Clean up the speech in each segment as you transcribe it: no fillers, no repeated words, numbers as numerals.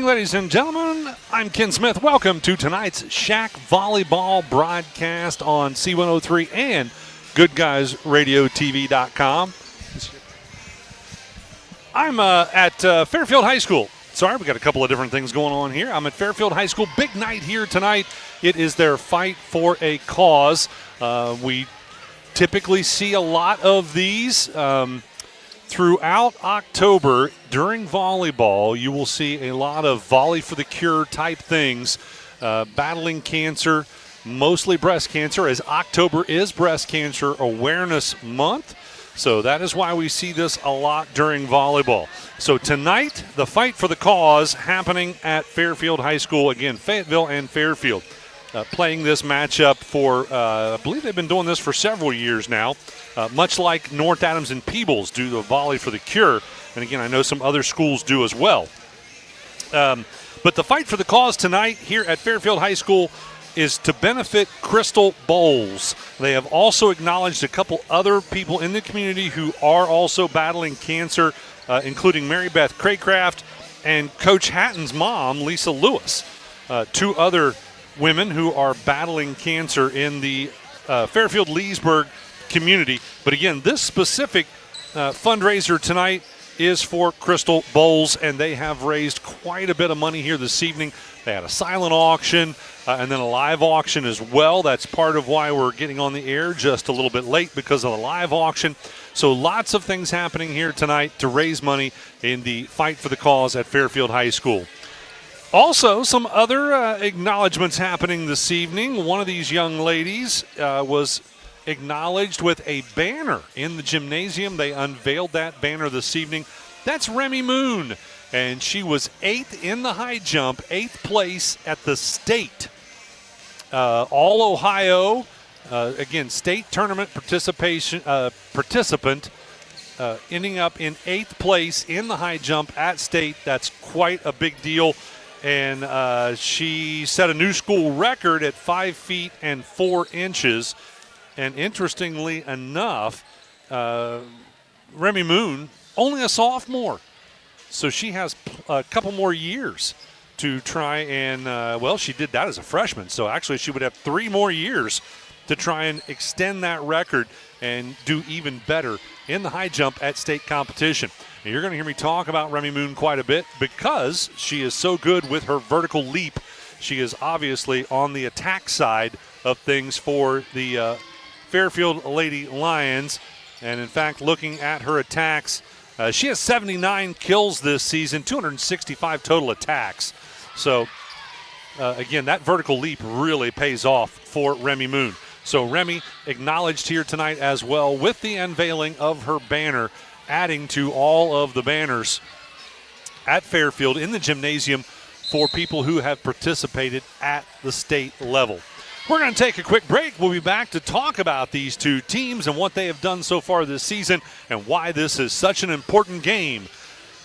evening, ladies and gentlemen. I'm Ken Smith. Welcome to tonight's Shac Volleyball broadcast on C103 and GoodGuysRadioTV.com. I'm at Fairfield High School. Sorry, we got a couple of different things going on here. I'm at Fairfield High School. Big night here tonight. It is their fight for a cause. We typically see a lot of these. Throughout October, during volleyball, you will see a lot of Volley for the Cure type things, battling cancer, mostly breast cancer, as October is Breast Cancer Awareness Month. So that is why we see this a lot during volleyball. So tonight, the fight for the cause happening at Fairfield High School. Again, Fayetteville and Fairfield playing this matchup for, I believe they've been doing this for several years now. Much like North Adams and Peebles do the Volley for the Cure. And again, I know some other schools do as well. But the fight for the cause tonight here at Fairfield High School is to benefit Crystal Bowles. They have also acknowledged a couple other people in the community who are also battling cancer, including Mary Beth Craycraft and Coach Hatton's mom, Lisa Lewis. Two other women who are battling cancer in the Fairfield-Leesburg community. But again, this specific fundraiser tonight is for Crystal Bowles, and they have raised quite a bit of money here this evening. They had a silent auction and then a live auction as well. That's part of why we're getting on the air just a little bit late, because of the live auction. So lots of things happening here tonight to raise money in the fight for the cause at Fairfield High School. Also, some other acknowledgments happening this evening. One of these young ladies was acknowledged with a banner in the gymnasium. They unveiled that banner this evening. That's Remy Moon, and she was 8th in the high jump, 8th place at the state. All Ohio, again, state tournament participant, ending up in 8th place in the high jump at state. That's quite a big deal. And she set a new school record at 5 feet and 4 inches. And interestingly enough, Remy Moon, only a sophomore. So she has a couple more years to try and, well, she did that as a freshman. So actually she would have 3 more years to try and extend that record and do even better in the high jump at state competition. And you're going to hear me talk about Remy Moon quite a bit because she is so good with her vertical leap. She is obviously on the attack side of things for the Fairfield Lady Lions. And in fact, looking at her attacks, she has 79 kills this season, 265 total attacks. So again, that vertical leap really pays off for Remy Moon. So Remy acknowledged here tonight as well with the unveiling of her banner, adding to all of the banners at Fairfield in the gymnasium for people who have participated at the state level. We're going to take a quick break. We'll be back to talk about these two teams and what they have done so far this season and why this is such an important game.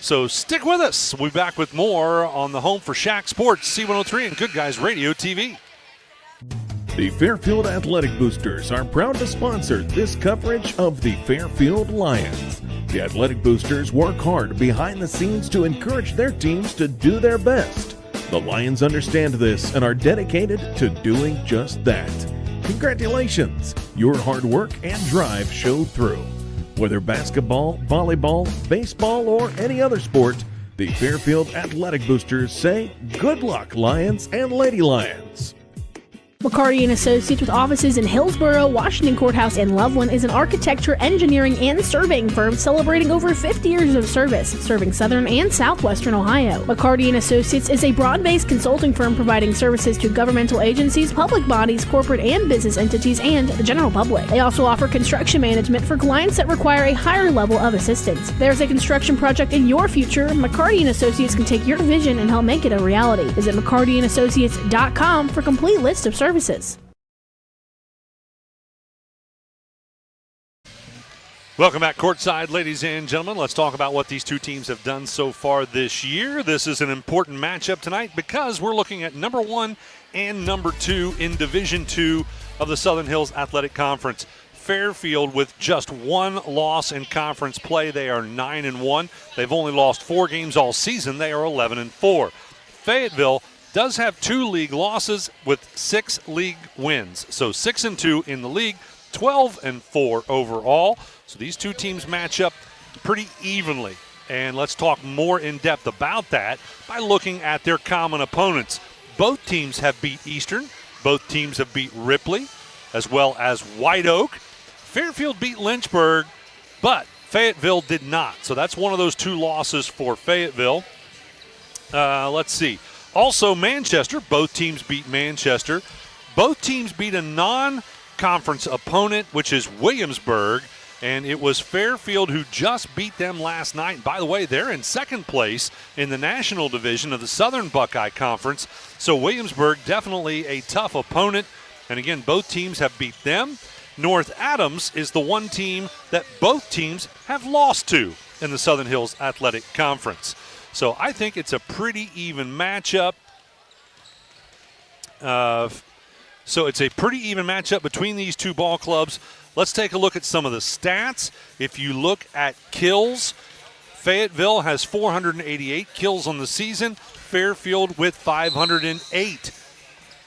So stick with us. We'll be back with more on the home for Shac Sports, C103 and Good Guys Radio TV. The Fairfield Athletic Boosters are proud to sponsor this coverage of the Fairfield Lions. The Athletic Boosters work hard behind the scenes to encourage their teams to do their best. The Lions understand this and are dedicated to doing just that. Congratulations! Your hard work and drive show through. Whether basketball, volleyball, baseball, or any other sport, the Fairfield Athletic Boosters say good luck, Lions and Lady Lions. McCarty & Associates, with offices in Hillsborough, Washington Courthouse, and Loveland, is an architecture, engineering, and surveying firm celebrating over 50 years of service, serving southern and southwestern Ohio. McCarty & Associates is a broad-based consulting firm providing services to governmental agencies, public bodies, corporate and business entities, and the general public. They also offer construction management for clients that require a higher level of assistance. If there's a construction project in your future, McCarty & Associates can take your vision and help make it a reality. Visit McCartyandAssociates.com for a complete list of services. Welcome back courtside, ladies and gentlemen. Let's talk about what these two teams have done so far this year. This is an important matchup tonight because we're looking at number 1 and number 2 in Division II of the Southern Hills Athletic Conference. Fairfield with just 1 loss in conference play. They are 9-1. They've only lost 4 games all season. They are 11-4. Fayetteville does have 2 league losses with 6 league wins. So 6-2 in the league, 12-4 overall. So these two teams match up pretty evenly. And let's talk more in depth about that by looking at their common opponents. Both teams have beat Eastern. Both teams have beat Ripley, as well as White Oak. Fairfield beat Lynchburg, but Fayetteville did not. So that's one of those 2 losses for Fayetteville. Let's see. Also, Manchester. Both teams beat Manchester. Both teams beat a non-conference opponent, which is Williamsburg. And it was Fairfield who just beat them last night. And by the way, they're in second place in the National Division of the Southern Buckeye Conference. So Williamsburg, definitely a tough opponent. And again, both teams have beat them. North Adams is the one team that both teams have lost to in the Southern Hills Athletic Conference. So I think it's a pretty even matchup. So it's a pretty even matchup between these 2 ball clubs. Let's take a look at some of the stats. If you look at kills, Fayetteville has 488 kills on the season. Fairfield with 508.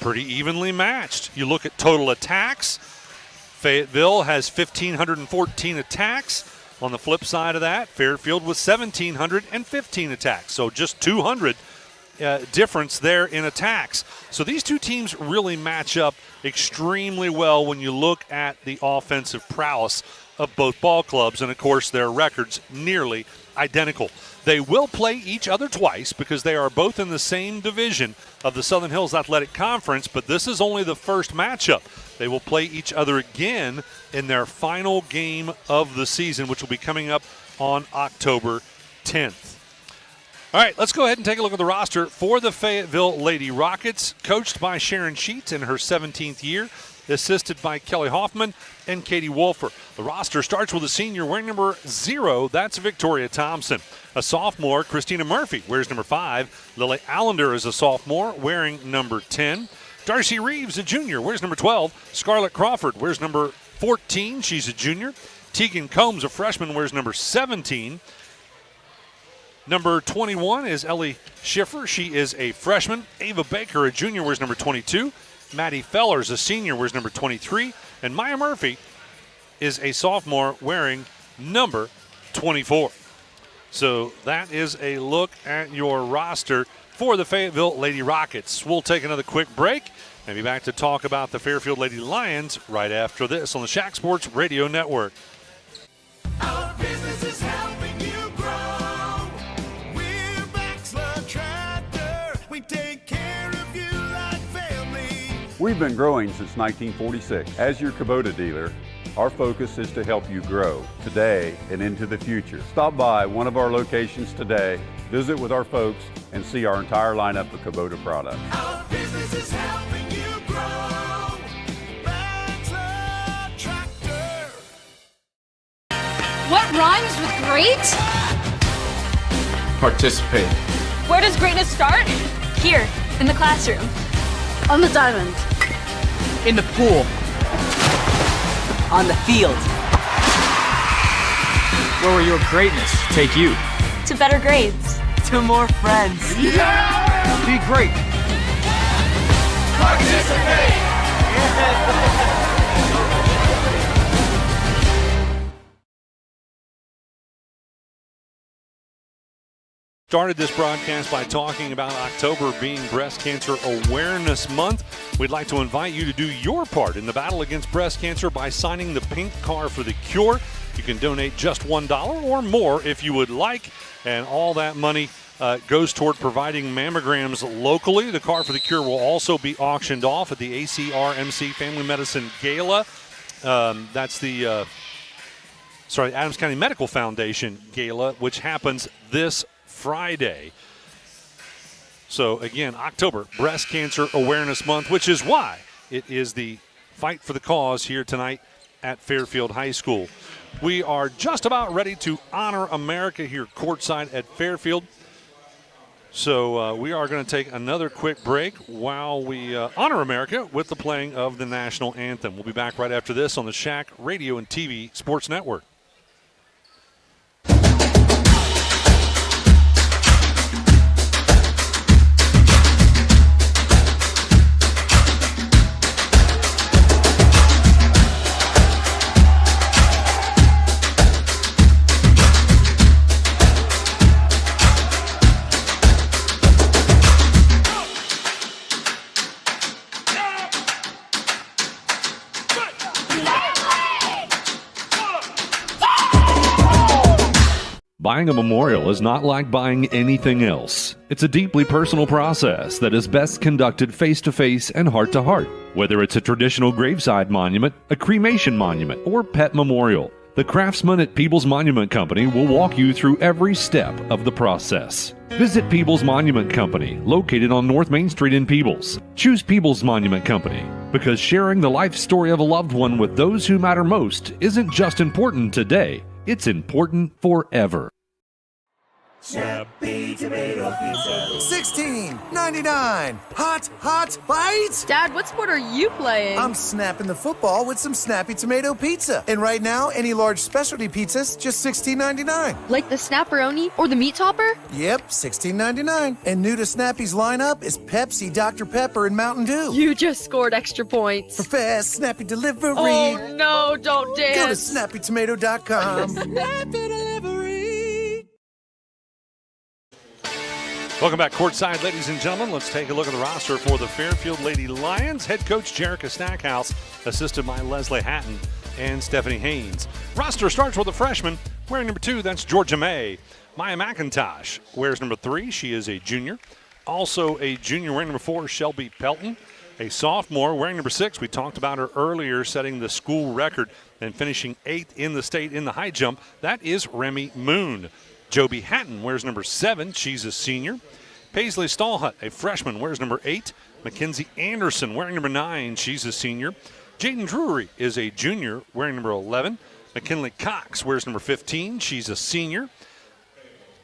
Pretty evenly matched. You look at total attacks. Fayetteville has 1,514 attacks. On the flip side of that, Fairfield with 1,715 attacks. So just 200 difference there in attacks. So these 2 teams really match up extremely well when you look at the offensive prowess of both ball clubs. And, of course, their records nearly identical. They will play each other twice because they are both in the same division of the Southern Hills Athletic Conference, but this is only the first matchup. They will play each other again in their final game of the season, which will be coming up on October 10th. All right, let's go ahead and take a look at the roster for the Fayetteville Lady Rockets, coached by Sharon Sheets in her 17th year, assisted by Kelly Hoffman and Katie Wolfer. The roster starts with a senior wearing number 0. That's Victoria Thompson. A sophomore, Christina Murphy, wears number 5. Lily Allender is a sophomore, wearing number 10. Darcy Reeves, a junior, wears number 12. Scarlett Crawford wears number 14. She's a junior. Tegan Combs, a freshman, wears number 17. Number 21 is Ellie Schiffer. She is a freshman. Ava Baker, a junior, wears number 22. Maddie Fellers, a senior, wears number 23. And Maya Murphy is a sophomore, wearing number 24. So that is a look at your roster for the Fayetteville Lady Rockets. We'll take another quick break and be back to talk about the Fairfield Lady Lions right after this on the Shac Sports Radio Network. Our business is helping you grow. We're Baxter Tractor. We take care of you like family. We've been growing since 1946. As your Kubota dealer, our focus is to help you grow today and into the future. Stop by one of our locations today, visit with our folks, and see our entire lineup of Kubota products. Our business is helping you grow. Baxter Tractor. What rhymes with great? Participate. Where does greatness start? Here, in the classroom. On the diamond. In the pool. On the field. Where will your greatness take you? To better grades. To more friends. Yeah! Be great. Participate. Started this broadcast by talking about October being Breast Cancer Awareness Month. We'd like to invite you to do your part in the battle against breast cancer by signing the Pink Car for the Cure. You can donate just $1 or more if you would like, and all that money goes toward providing mammograms locally. The Car for the Cure will also be auctioned off at the ACRMC Family Medicine Gala. That's the Adams County Medical Foundation Gala, which happens this Friday. So again, October, Breast Cancer Awareness Month, which is why it is the fight for the cause here tonight at Fairfield High School. We are just about ready to honor America here courtside at Fairfield. So we are going to take another quick break while we honor America with the playing of the national anthem. We'll be back right after this on the Shac Radio and TV Sports Network. Buying a memorial is not like buying anything else. It's a deeply personal process that is best conducted face-to-face and heart-to-heart. Whether it's a traditional graveside monument, a cremation monument, or pet memorial, the craftsmen at Peebles Monument Company will walk you through every step of the process. Visit Peebles Monument Company, located on North Main Street in Peebles. Choose Peebles Monument Company because sharing the life story of a loved one with those who matter most isn't just important today, it's important forever. Snappy tomato pizza. $16.99. Hot bites. Dad, what sport are you playing? I'm snapping the football with some Snappy Tomato Pizza. And right now, any large specialty pizzas, just $16.99. Like the Snapperoni or the Meat Topper? Yep, $16.99. And new to Snappy's lineup is Pepsi, Dr. Pepper, and Mountain Dew. You just scored extra points. For fast, snappy delivery. Oh, no, don't dance. Go to snappytomato.com. Snappy delivery. Welcome back courtside, ladies and gentlemen. Let's take a look at the roster for the Fairfield Lady Lions. Head coach Jerica Stackhouse, assisted by Leslie Hatton and Stephanie Haynes. Roster starts with a freshman wearing number 2. That's Georgia May. Maya McIntosh wears number 3. She is a junior. Also a junior wearing number 4, Shelby Pelton. A sophomore wearing number 6. We talked about her earlier, setting the school record and finishing 8th in the state in the high jump. That is Remy Moon. Joby Hatton wears number 7. She's a senior. Paisley Stallhut, a freshman, wears number 8. Mackenzie Anderson wearing number 9. She's a senior. Jaden Drury is a junior wearing number 11. McKinley Cox wears number 15. She's a senior.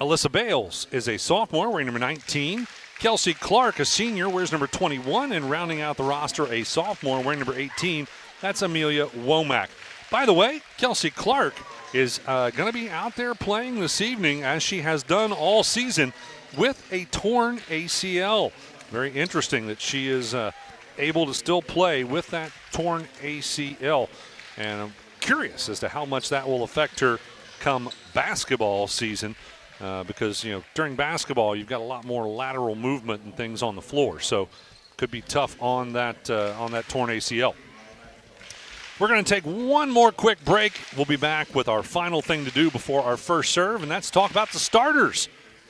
Alyssa Bales is a sophomore wearing number 19. Kelsey Clark, a senior, wears number 21. And rounding out the roster, a sophomore wearing number 18. That's Amelia Womack. By the way, Kelsey Clark is going to be out there playing this evening, as she has done all season, with a torn ACL. Very interesting that she is able to still play with that torn ACL. And I'm curious as to how much that will affect her come basketball season, because, you know, during basketball you've got a lot more lateral movement and things on the floor. So could be tough on that torn ACL. We're going to take one more quick break. We'll be back with our final thing to do before our first serve, and that's talk about the starters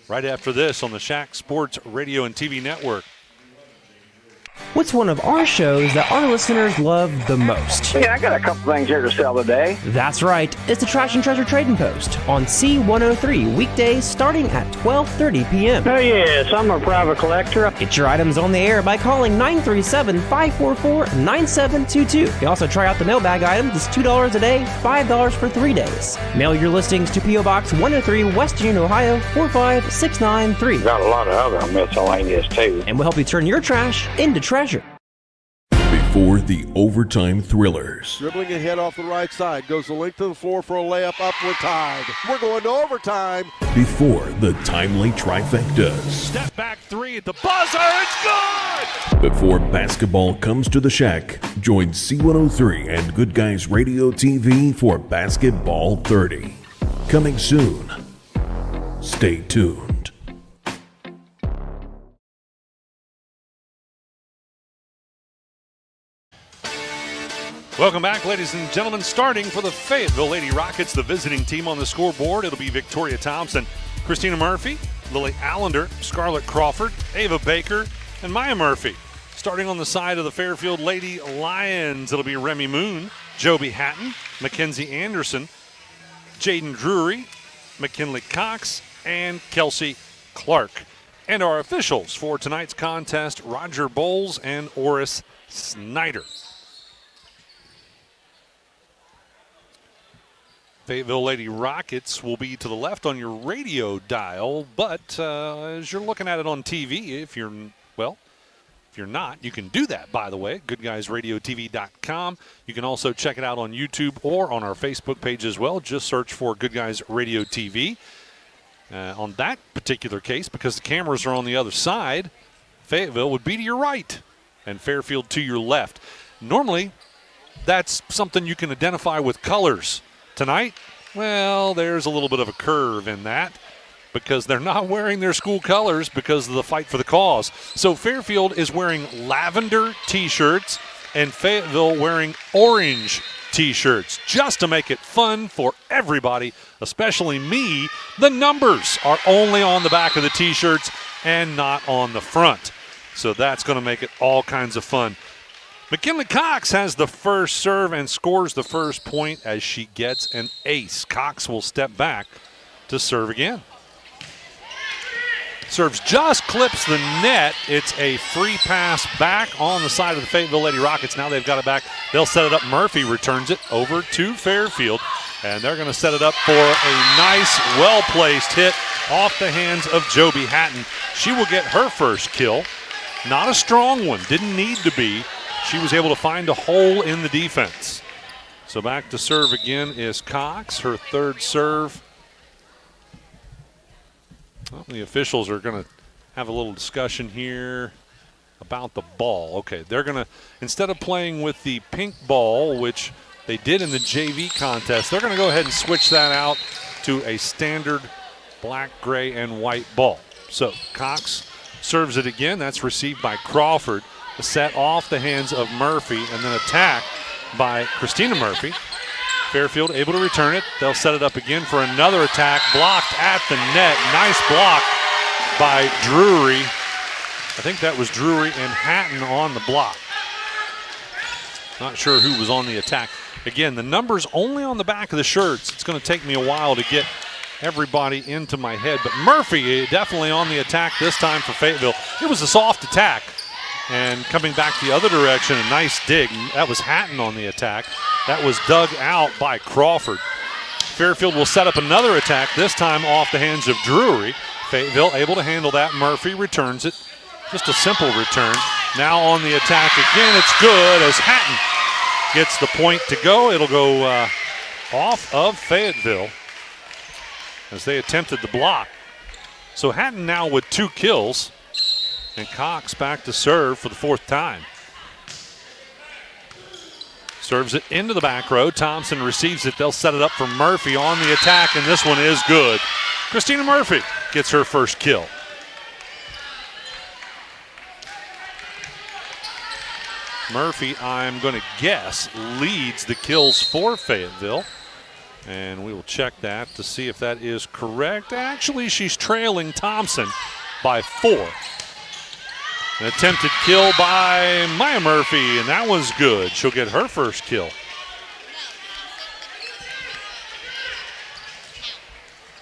right after this on the Shac Sports Radio and TV Network. What's one of our shows that our listeners love the most? Yeah, I got a couple things here to sell today. That's right. It's the Trash and Treasure Trading Post on C103, weekdays starting at 12:30 p.m. Oh, yes, I'm a private collector. Get your items on the air by calling 937-544-9722. You can also try out the mailbag items. It's $2 a day, $5 for 3 days. Mail your listings to P.O. Box 103, West Union, Ohio, 45693. Got a lot of other miscellaneous, too. And we'll help you turn your trash into treasure. Before the overtime thrillers. Dribbling ahead off the right side. Goes the length of the floor for a layup. Up with Tide. We're going to overtime. Before the timely trifectas. Step back 3 at the buzzer. It's good! Before basketball comes to the Shack, join C103 and Good Guys Radio TV for Basketball 30. Coming soon. Stay tuned. Welcome back, ladies and gentlemen. Starting for the Fayetteville Lady Rockets, the visiting team on the scoreboard, it'll be Victoria Thompson, Christina Murphy, Lily Allender, Scarlett Crawford, Ava Baker, and Maya Murphy. Starting on the side of the Fairfield Lady Lions, it'll be Remy Moon, Joby Hatton, Mackenzie Anderson, Jaden Drury, McKinley Cox, and Kelsey Clark. And our officials for tonight's contest, Roger Bowles and Oris Snyder. Fayetteville Lady Rockets will be to the left on your radio dial, but as you're looking at it on TV, if you're not, you can do that, by the way, goodguysradiotv.com. You can also check it out on YouTube or on our Facebook page as well. Just search for Good Guys Radio TV. On that particular case, because the cameras are on the other side, Fayetteville would be to your right and Fairfield to your left. Normally, that's something you can identify with colors. Tonight, well, there's a little bit of a curve in that because they're not wearing their school colors because of the fight for the cause. So Fairfield is wearing lavender T-shirts and Fayetteville wearing orange T-shirts just to make it fun for everybody, especially me. The numbers are only on the back of the T-shirts and not on the front. So that's going to make it all kinds of fun. McKinley Cox has the first serve and scores the first point as she gets an ace. Cox will step back to serve again. Serves just clips the net. It's a free pass back on the side of the Fayetteville Lady Rockets. Now they've got it back. They'll set it up. Murphy returns it over to Fairfield, and they're going to set it up for a nice, well-placed hit off the hands of Joby Hatton. She will get her first kill. Not a strong one. Didn't need to be. She was able to find a hole in the defense. So back to serve again is Cox, her third serve. Well, the officials are going to have a little discussion here about the ball. Okay, they're going to, instead of playing with the pink ball, which they did in the JV contest, they're going to go ahead and switch that out to a standard black, gray, and white ball. So Cox serves it again. That's received by Crawford. The set off the hands of Murphy, and then attack by Christina Murphy. Fairfield able to return it. They'll set it up again for another attack. Blocked at the net. Nice block by Drury. I think that was Drury and Hatton on the block. Not sure who was on the attack. Again, the numbers only on the back of the shirts. It's going to take me a while to get everybody into my head. But Murphy definitely on the attack this time for Fayetteville. It was a soft attack. And coming back the other direction, a nice dig. That was Hatton on the attack. That was dug out by Crawford. Fairfield will set up another attack, this time off the hands of Drury. Fayetteville able to handle that. Murphy returns it. Just a simple return. Now on the attack again. It's good as Hatton gets the point to go. It'll go off of Fayetteville as they attempted the block. So Hatton now with 2 kills. And Cox back to serve for the 4th time. Serves it into the back row. Thompson receives it. They'll set it up for Murphy on the attack, and this one is good. Christina Murphy gets her first kill. Murphy, I'm going to guess, leads the kills for Fayetteville. And we will check that to see if that is correct. Actually, she's trailing Thompson by 4. An attempted kill by Maya Murphy, and that was good. She'll get her first kill.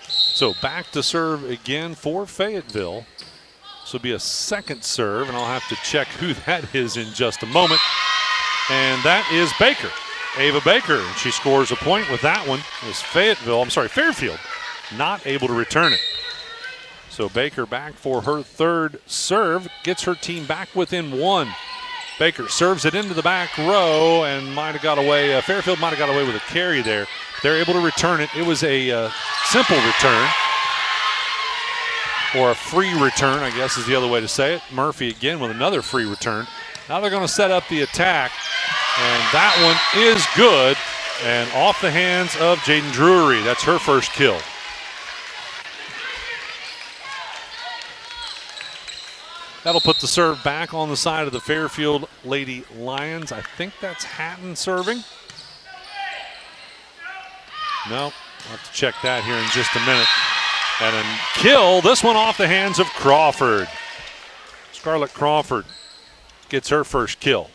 So back to serve again for Fayetteville. This will be a second serve, and I'll have to check who that is in just a moment. And that is Baker, Ava Baker. And she scores a point with that one. As Fairfield not able to return it. So Baker back for her third serve, gets her team back within 1. Baker serves it into the back row and might have got away. Fairfield might have got away with a carry there. They're able to return it. It was a simple return, or a free return, I guess is the other way to say it. Murphy again with another free return. Now they're going to set up the attack, and that one is good, and off the hands of Jaden Drury. That's her first kill. That'll put the serve back on the side of the Fairfield Lady Lions. I think that's Hatton serving. No, I'll have to check that here in just a minute. And a kill, this one off the hands of Crawford. Scarlett Crawford gets her first kill.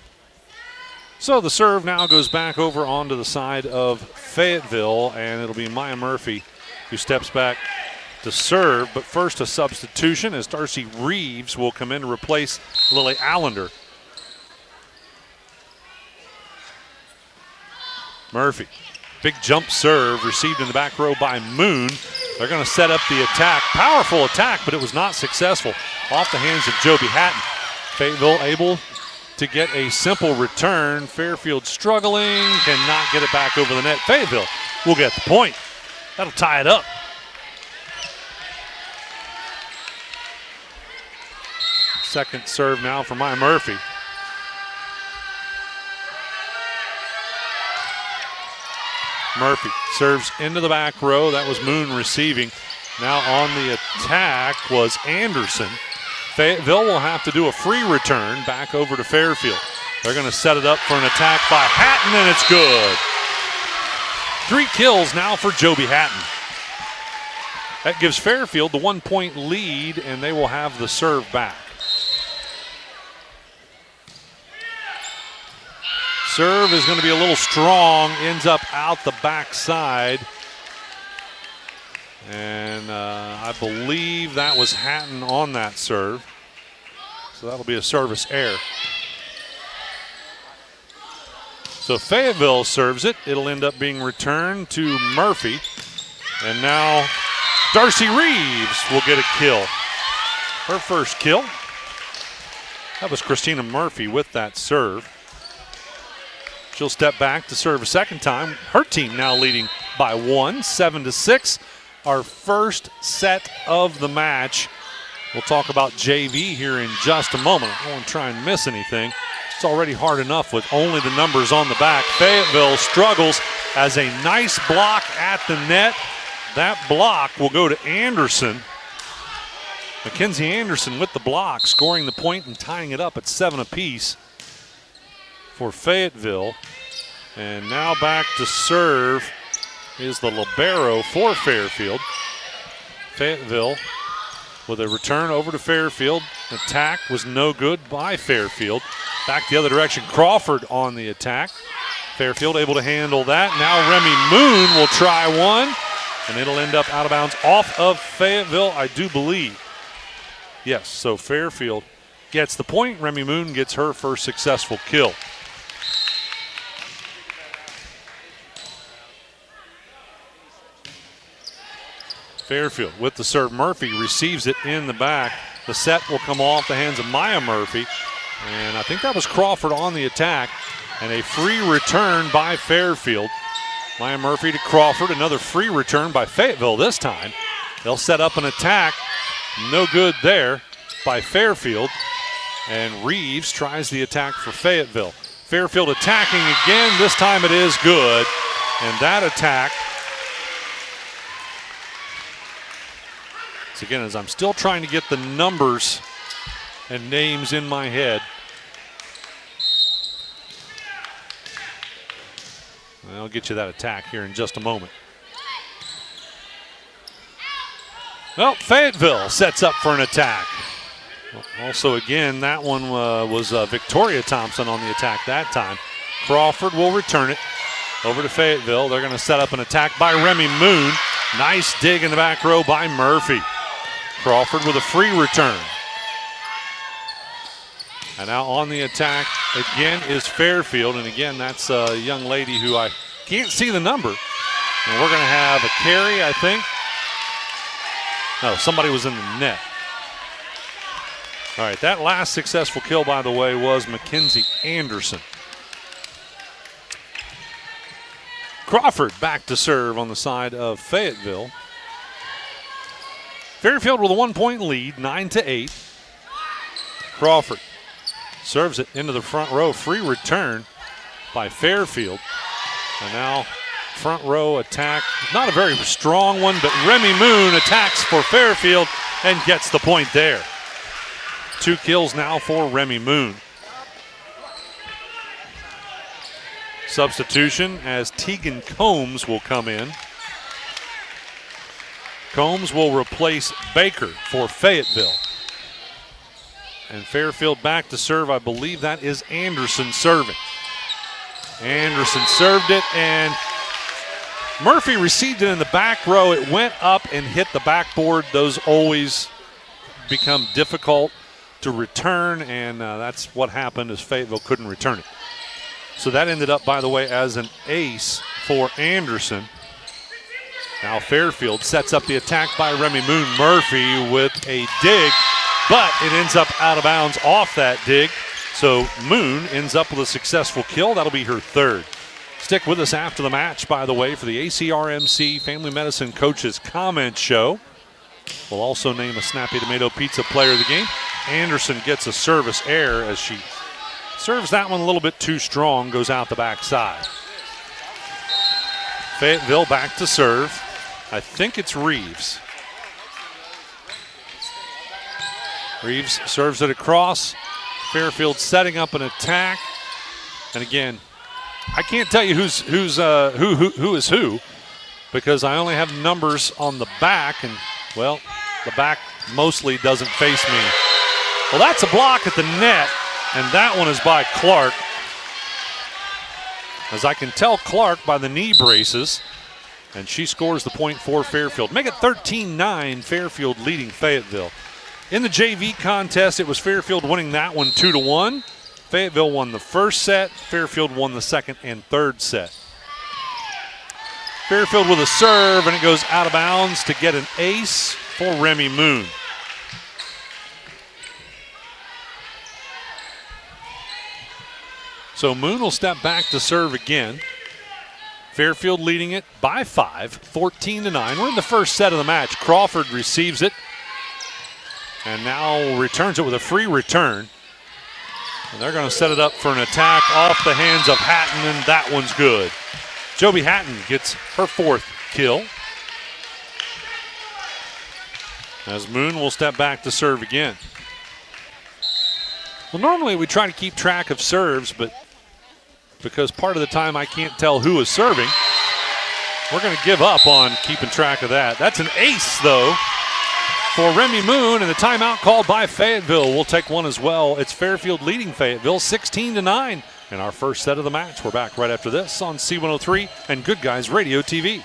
So the serve now goes back over onto the side of Fayetteville, and it'll be Maya Murphy who steps back to serve, but first a substitution as Darcy Reeves will come in to replace Lily Allender. Murphy, big jump serve received in the back row by Moon. They're going to set up the attack. Powerful attack, but it was not successful. Off the hands of Joby Hatton. Fayetteville able to get a simple return. Fairfield struggling, cannot get it back over the net. Fayetteville will get the point. That'll tie it up. Second serve now for Maya Murphy. Murphy serves into the back row. That was Moon receiving. Now on the attack was Anderson. Fayetteville will have to do a free return back over to Fairfield. They're going to set it up for an attack by Hatton, and it's good. 3 kills now for Joby Hatton. That gives Fairfield the 1-point lead, and they will have the serve back. Serve is going to be a little strong, ends up out the backside. And I believe that was Hatton on that serve. So that'll be a service error. So Fayetteville serves it. It'll end up being returned to Murphy. And now Darcy Reeves will get a kill. Her first kill. That was Christina Murphy with that serve. She'll step back to serve a second time. Her team now leading by 1, 7-6. Our first set of the match. We'll talk about JV here in just a moment. I don't want to try and miss anything. It's already hard enough with only the numbers on the back. Fayetteville struggles as a nice block at the net. That block will go to Anderson. Mackenzie Anderson with the block, scoring the point and tying it up at 7 apiece for Fayetteville. And now back to serve is the libero for Fairfield. Fayetteville with a return over to Fairfield. Attack was no good by Fairfield. Back the other direction, Crawford on the attack. Fairfield able to handle that. Now Remy Moon will try one, and it'll end up out of bounds off of Fayetteville, I do believe. Yes, so Fairfield gets the point. Remy Moon gets her first successful kill. Fairfield with the serve. Murphy receives it in the back. The set will come off the hands of Maya Murphy. And I think that was Crawford on the attack. And a free return by Fairfield. Maya Murphy to Crawford. Another free return by Fayetteville this time. They'll set up an attack. No good there by Fairfield. And Reeves tries the attack for Fayetteville. Fairfield attacking again. This time it is good. And that attack, again, as I'm still trying to get the numbers and names in my head. I'll get you that attack here in just a moment. Well, Fayetteville sets up for an attack. Also, again, that one was Victoria Thompson on the attack that time. Crawford will return it over to Fayetteville. They're going to set up an attack by Remy Moon. Nice dig in the back row by Murphy. Crawford with a free return. And now on the attack again is Fairfield. And again, that's a young lady who I can't see the number. And we're going to have a carry, I think. No, somebody was in the net. All right, that last successful kill, by the way, was Mackenzie Anderson. Crawford back to serve on the side of Fayetteville. Fairfield with a 1-point lead, 9-8. Crawford serves it into the front row. Free return by Fairfield. And now front row attack. Not a very strong one, but Remy Moon attacks for Fairfield and gets the point there. 2 kills now for Remy Moon. Substitution as Tegan Combs will come in. Combs will replace Baker for Fayetteville. And Fairfield back to serve. I believe that is Anderson serving. Anderson served it, and Murphy received it in the back row. It went up and hit the backboard. Those always become difficult to return, and that's what happened as Fayetteville couldn't return it. So that ended up, by the way, as an ace for Anderson. Now Fairfield sets up the attack by Remy Moon. Murphy with a dig, but it ends up out of bounds off that dig. So Moon ends up with a successful kill. That'll be her third. Stick with us after the match, by the way, for the ACRMC Family Medicine Coaches Comment Show. We'll also name a Snappy Tomato Pizza player of the game. Anderson gets a service error as she serves that one a little bit too strong, goes out the backside. Fayetteville back to serve. I think it's Reeves. Reeves serves it across. Fairfield setting up an attack. And again, I can't tell you who is who because I only have numbers on the back, and well, the back mostly doesn't face me. Well, that's a block at the net, and that one is by Clark. As I can tell Clark by the knee braces, and she scores the point for Fairfield. Make it 13-9, Fairfield leading Fayetteville. In the JV contest, it was Fairfield winning that one 2-1. Fayetteville won the first set. Fairfield won the second and third set. Fairfield with a serve, and it goes out of bounds to get an ace for Remy Moon. So Moon will step back to serve again. Fairfield leading it by 5, 14-9. We're in the first set of the match. Crawford receives it and now returns it with a free return. And they're going to set it up for an attack off the hands of Hatton, and that one's good. Joby Hatton gets her 4th kill. As Moon will step back to serve again. Well, normally we try to keep track of serves, but because part of the time I can't tell who is serving, we're going to give up on keeping track of that. That's an ace, though, for Remy Moon, and the timeout called by Fayetteville. We'll take one as well. It's Fairfield leading Fayetteville 16-9 in our first set of the match. We're back right after this on C103 and Good Guys Radio TV.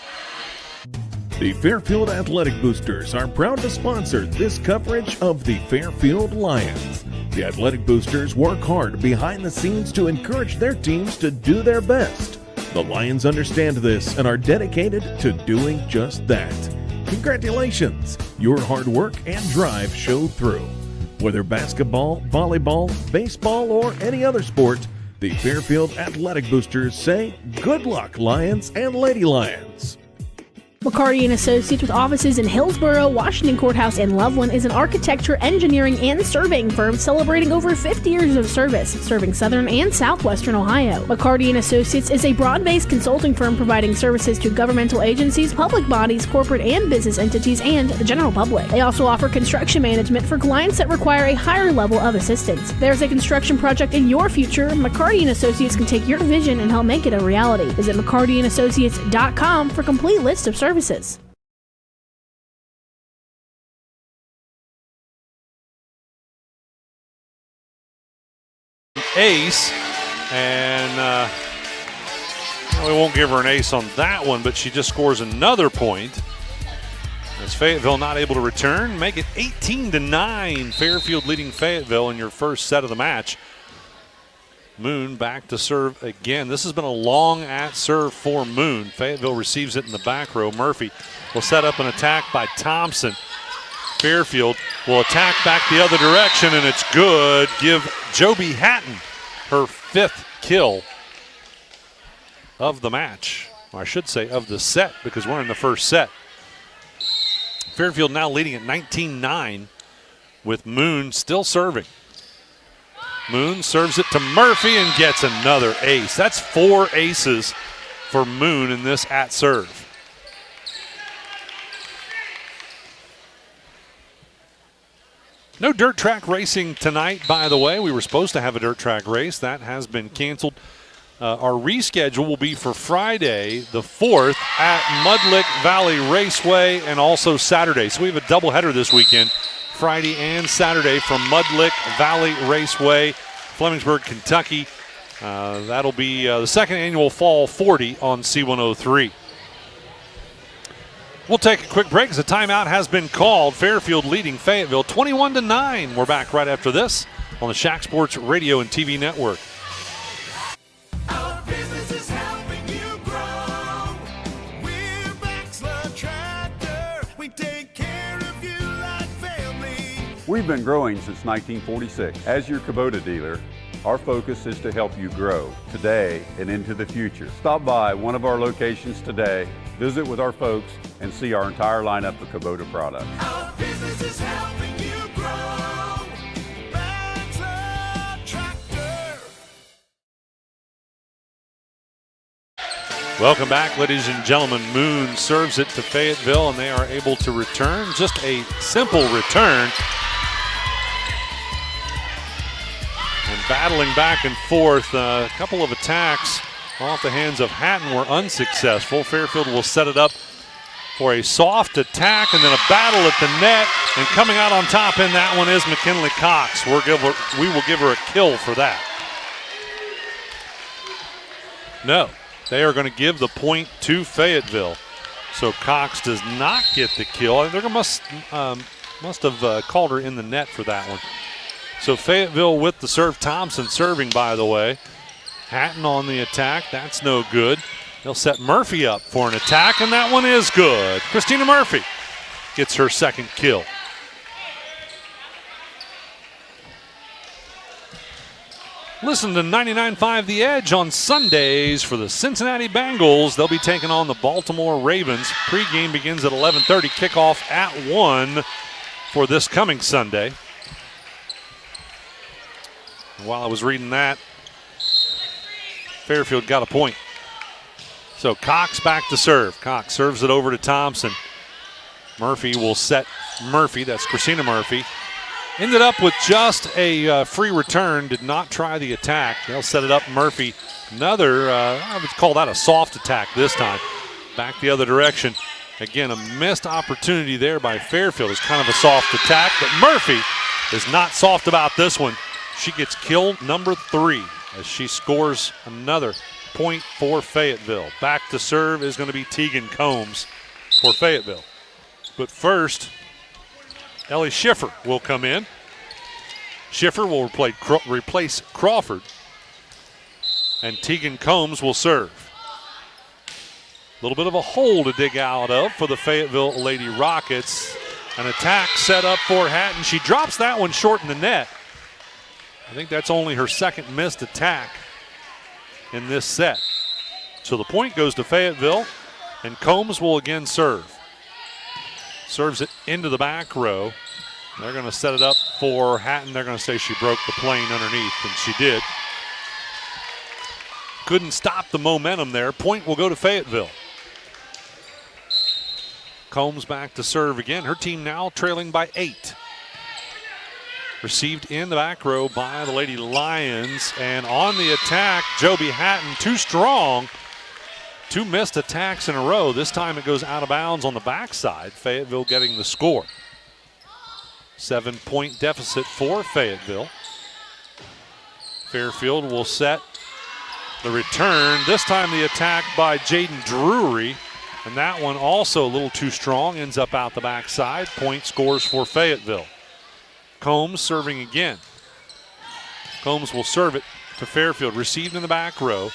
The Fairfield Athletic Boosters are proud to sponsor this coverage of the Fairfield Lions. The Athletic Boosters work hard behind the scenes to encourage their teams to do their best. The Lions understand this and are dedicated to doing just that. Congratulations! Your hard work and drive show through. Whether basketball, volleyball, baseball, or any other sport, the Fairfield Athletic Boosters say good luck, Lions and Lady Lions. McCarty & Associates with offices in Hillsborough, Washington Courthouse, and Loveland is an architecture, engineering, and surveying firm celebrating over 50 years of service, serving southern and southwestern Ohio. McCarty & Associates is a broad-based consulting firm providing services to governmental agencies, public bodies, corporate and business entities, and the general public. They also offer construction management for clients that require a higher level of assistance. If there's a construction project in your future, McCarty & Associates can take your vision and help make it a reality. Visit McCartyandAssociates.com for a complete list of services. Ace, and we won't give her an ace on that one, but she just scores another point. As Fayetteville not able to return, make it 18-9. Fairfield leading Fayetteville in your first set of the match. Moon back to serve again. This has been a long at serve for Moon. Fayetteville receives it in the back row. Murphy will set up an attack by Thompson. Fairfield will attack back the other direction, and it's good. Give Joby Hatton her 5th kill of the match. Or I should say of the set, because we're in the first set. Fairfield now leading at 19-9 with Moon still serving. Moon serves it to Murphy and gets another ace. That's 4 aces for Moon in this at serve. No dirt track racing tonight, by the way. We were supposed to have a dirt track race. That has been canceled. Our reschedule will be for Friday, the 4th, at Mudlick Valley Raceway, and also Saturday. So we have a doubleheader this weekend. Friday and Saturday from Mudlick Valley Raceway, Flemingsburg, Kentucky. That'll be the second annual Fall 40 on C103. We'll take a quick break as a timeout has been called. Fairfield leading Fayetteville 21-9. We're back right after this on the Shac Sports Radio and TV Network. Our business is helping you grow. We're Baxler Tractor. We take care of you like family. We've been growing since 1946. As your Kubota dealer, our focus is to help you grow today and into the future. Stop by one of our locations today, visit with our folks, and see our entire lineup of Kubota products. Our business is helping you grow. Baxler Tractor. Welcome back, ladies and gentlemen. Moon serves it to Fayetteville, and they are able to return. Just a simple return. And battling back and forth, a couple of attacks off the hands of Hatton were unsuccessful. Fairfield will set it up for a soft attack and then a battle at the net. And coming out on top in that one is McKinley Cox. We will give her a kill for that. No, they are going to give the point to Fayetteville. So Cox does not get the kill. They must have called her in the net for that one. So Fayetteville with the serve. Thompson serving, by the way. Hatton on the attack. That's no good. They'll set Murphy up for an attack, and that one is good. Christina Murphy gets her second kill. Listen to 99.5 The Edge on Sundays for the Cincinnati Bengals. They'll be taking on the Baltimore Ravens. Pre-game begins at 11:30. Kickoff at 1 for this coming Sunday. While I was reading that, Fairfield got a point. So Cox back to serve. Cox serves it over to Thompson. Murphy will set Murphy. That's Christina Murphy. Ended up with just a free return. Did not try the attack. They'll set it up. Murphy, another, I would call that a soft attack this time. Back the other direction. Again, a missed opportunity there by Fairfield. It's kind of a soft attack, but Murphy is not soft about this one. She gets kill number 3 as she scores another point for Fayetteville. Back to serve is going to be Tegan Combs for Fayetteville. But first, Ellie Schiffer will come in. Schiffer will replace Crawford. And Tegan Combs will serve. A little bit of a hole to dig out of for the Fayetteville Lady Rockets. An attack set up for Hatton. She drops that one short in the net. I think that's only her second missed attack in this set. So the point goes to Fayetteville, and Combs will again serve. Serves it into the back row. They're going to set it up for Hatton. They're going to say she broke the plane underneath, and she did. Couldn't stop the momentum there. Point will go to Fayetteville. Combs back to serve again. Her team now trailing by 8. Received in the back row by the Lady Lions. And on the attack, Joby Hatton, too strong. 2 missed attacks in a row. This time it goes out of bounds on the backside. Fayetteville getting the score. 7-point deficit for Fayetteville. Fairfield will set the return. This time the attack by Jaden Drury. And that one also a little too strong. Ends up out the backside. Point scores for Fayetteville. Combs serving again. Combs will serve it to Fairfield. Received in the back row.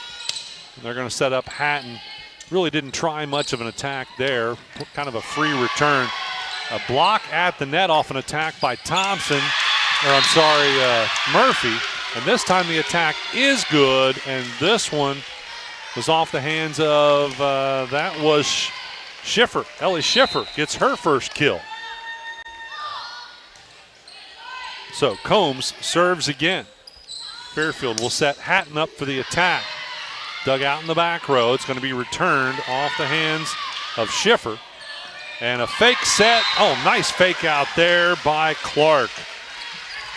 And they're going to set up Hatton. Really didn't try much of an attack there. Kind of a free return. A block at the net off an attack by Thompson. Murphy. And this time the attack is good. And this one was off the hands of, that was Schiffer. Ellie Schiffer gets her first kill. So Combs serves again. Fairfield will set Hatton up for the attack. Dug out in the back row. It's going to be returned off the hands of Schiffer. And a fake set. Oh, nice fake out there by Clark.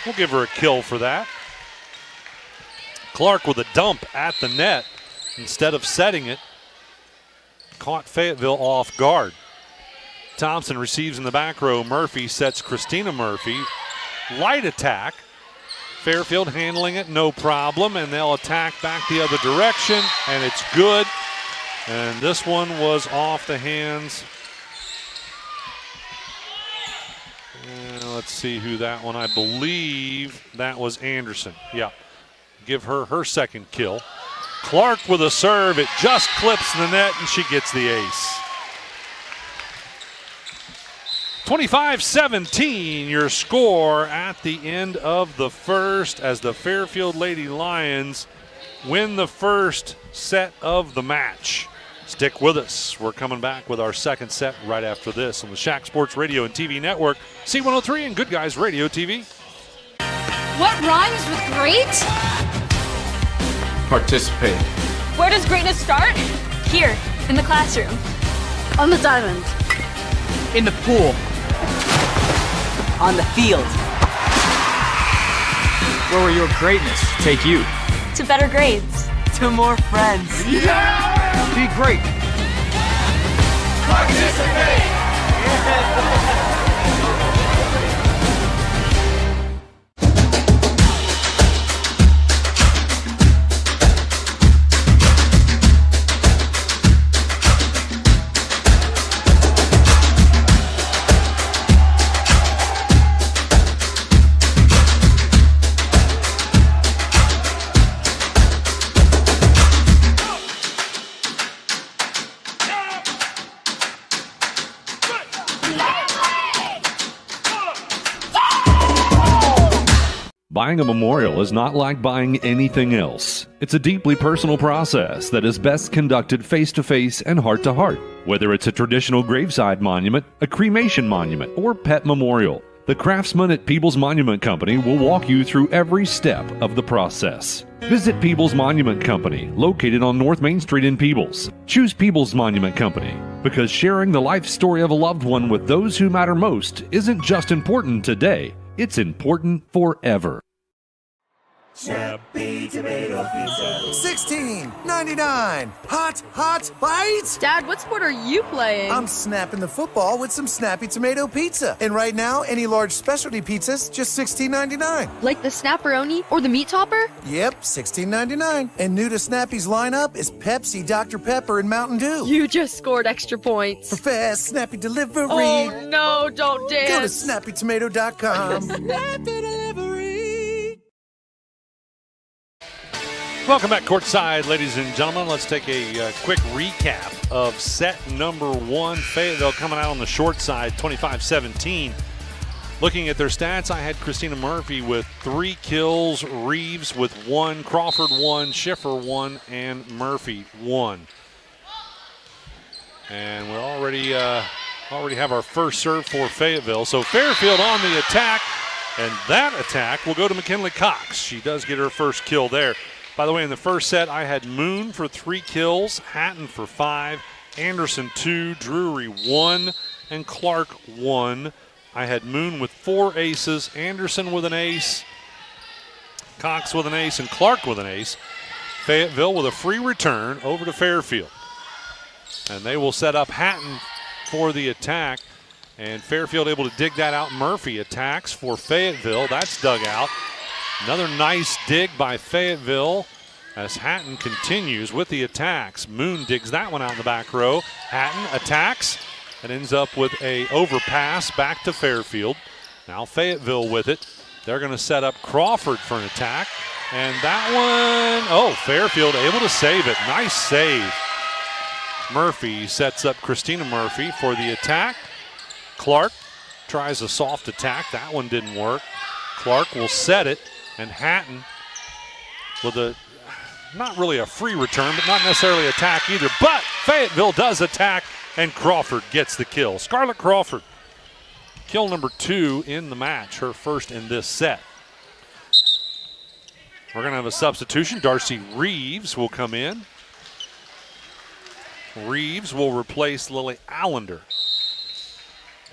We'll give her a kill for that. Clark with a dump at the net instead of setting it. Caught Fayetteville off guard. Thompson receives in the back row. Murphy sets Christina Murphy. Light attack. Fairfield handling it, no problem, and they'll attack back the other direction, and it's good. And this one was off the hands. And let's see who that one, I believe that was Anderson. Yeah, give her her second kill. Clark with a serve, it just clips the net, and she gets the ace. 25-17, your score at the end of the first as the Fairfield Lady Lions win the first set of the match. Stick with us. We're coming back with our second set right after this on the Shac Sports Radio and TV Network, C103 and Good Guys Radio TV. What rhymes with great? Participate. Where does greatness start? Here, in the classroom. On the diamond. In the pool. On the field. Where will your greatness take you? To better grades. to more friends. Be great. Buying a memorial is not like buying anything else. It's a deeply personal process that is best conducted face-to-face and heart-to-heart. Whether it's a traditional graveside monument, a cremation monument, or pet memorial, the craftsmen at Peebles Monument Company will walk you through every step of the process. Visit Peebles Monument Company, located on North Main Street in Peebles. Choose Peebles Monument Company because sharing the life story of a loved one with those who matter most isn't just important today, it's important forever. Snappy tomato pizza. $16.99. Hot bites. Dad, what sport are you playing? I'm snapping the football with some Snappy Tomato Pizza. And right now, any large specialty pizzas, just $16.99. Like the Snapperoni or the Meat Topper? Yep, $16.99. And new to Snappy's lineup is Pepsi, Dr. Pepper, and Mountain Dew. You just scored extra points. For fast, snappy delivery. Oh, no, don't dance. Go to snappytomato.com. Snappy delivery. Welcome back courtside, ladies and gentlemen. Let's take a quick recap of set number one. Fayetteville coming out on the short side, 25-17. Looking at their stats, I had Christina Murphy with 3 kills, Reeves with 1, Crawford 1, Schiffer 1, and Murphy 1. And we already have our first serve for Fayetteville. So Fairfield on the attack, and that attack will go to McKinley Cox. She does get her first kill there. By the way, in the first set, I had Moon for 3 kills, Hatton for 5, Anderson 2, Drury 1, and Clark 1. I had Moon with 4 aces, Anderson with an ace, Cox with an ace, and Clark with an ace. Fayetteville with a free return over to Fairfield. And they will set up Hatton for the attack. And Fairfield able to dig that out. Murphy attacks for Fayetteville. That's dug out. Another nice dig by Fayetteville as Hatton continues with the attacks. Moon digs that one out in the back row. Hatton attacks and ends up with a overpass back to Fairfield. Now Fayetteville with it. They're going to set up Crawford for an attack. And that one, Fairfield able to save it. Nice save. Murphy sets up Christina Murphy for the attack. Clark tries a soft attack. That one didn't work. Clark will set it. And Hatton with not really a free return, but not necessarily attack either. But Fayetteville does attack, and Crawford gets the kill. Scarlett Crawford, kill number 2 in the match, her first in this set. We're going to have a substitution. Darcy Reeves will come in. Reeves will replace Lily Allender.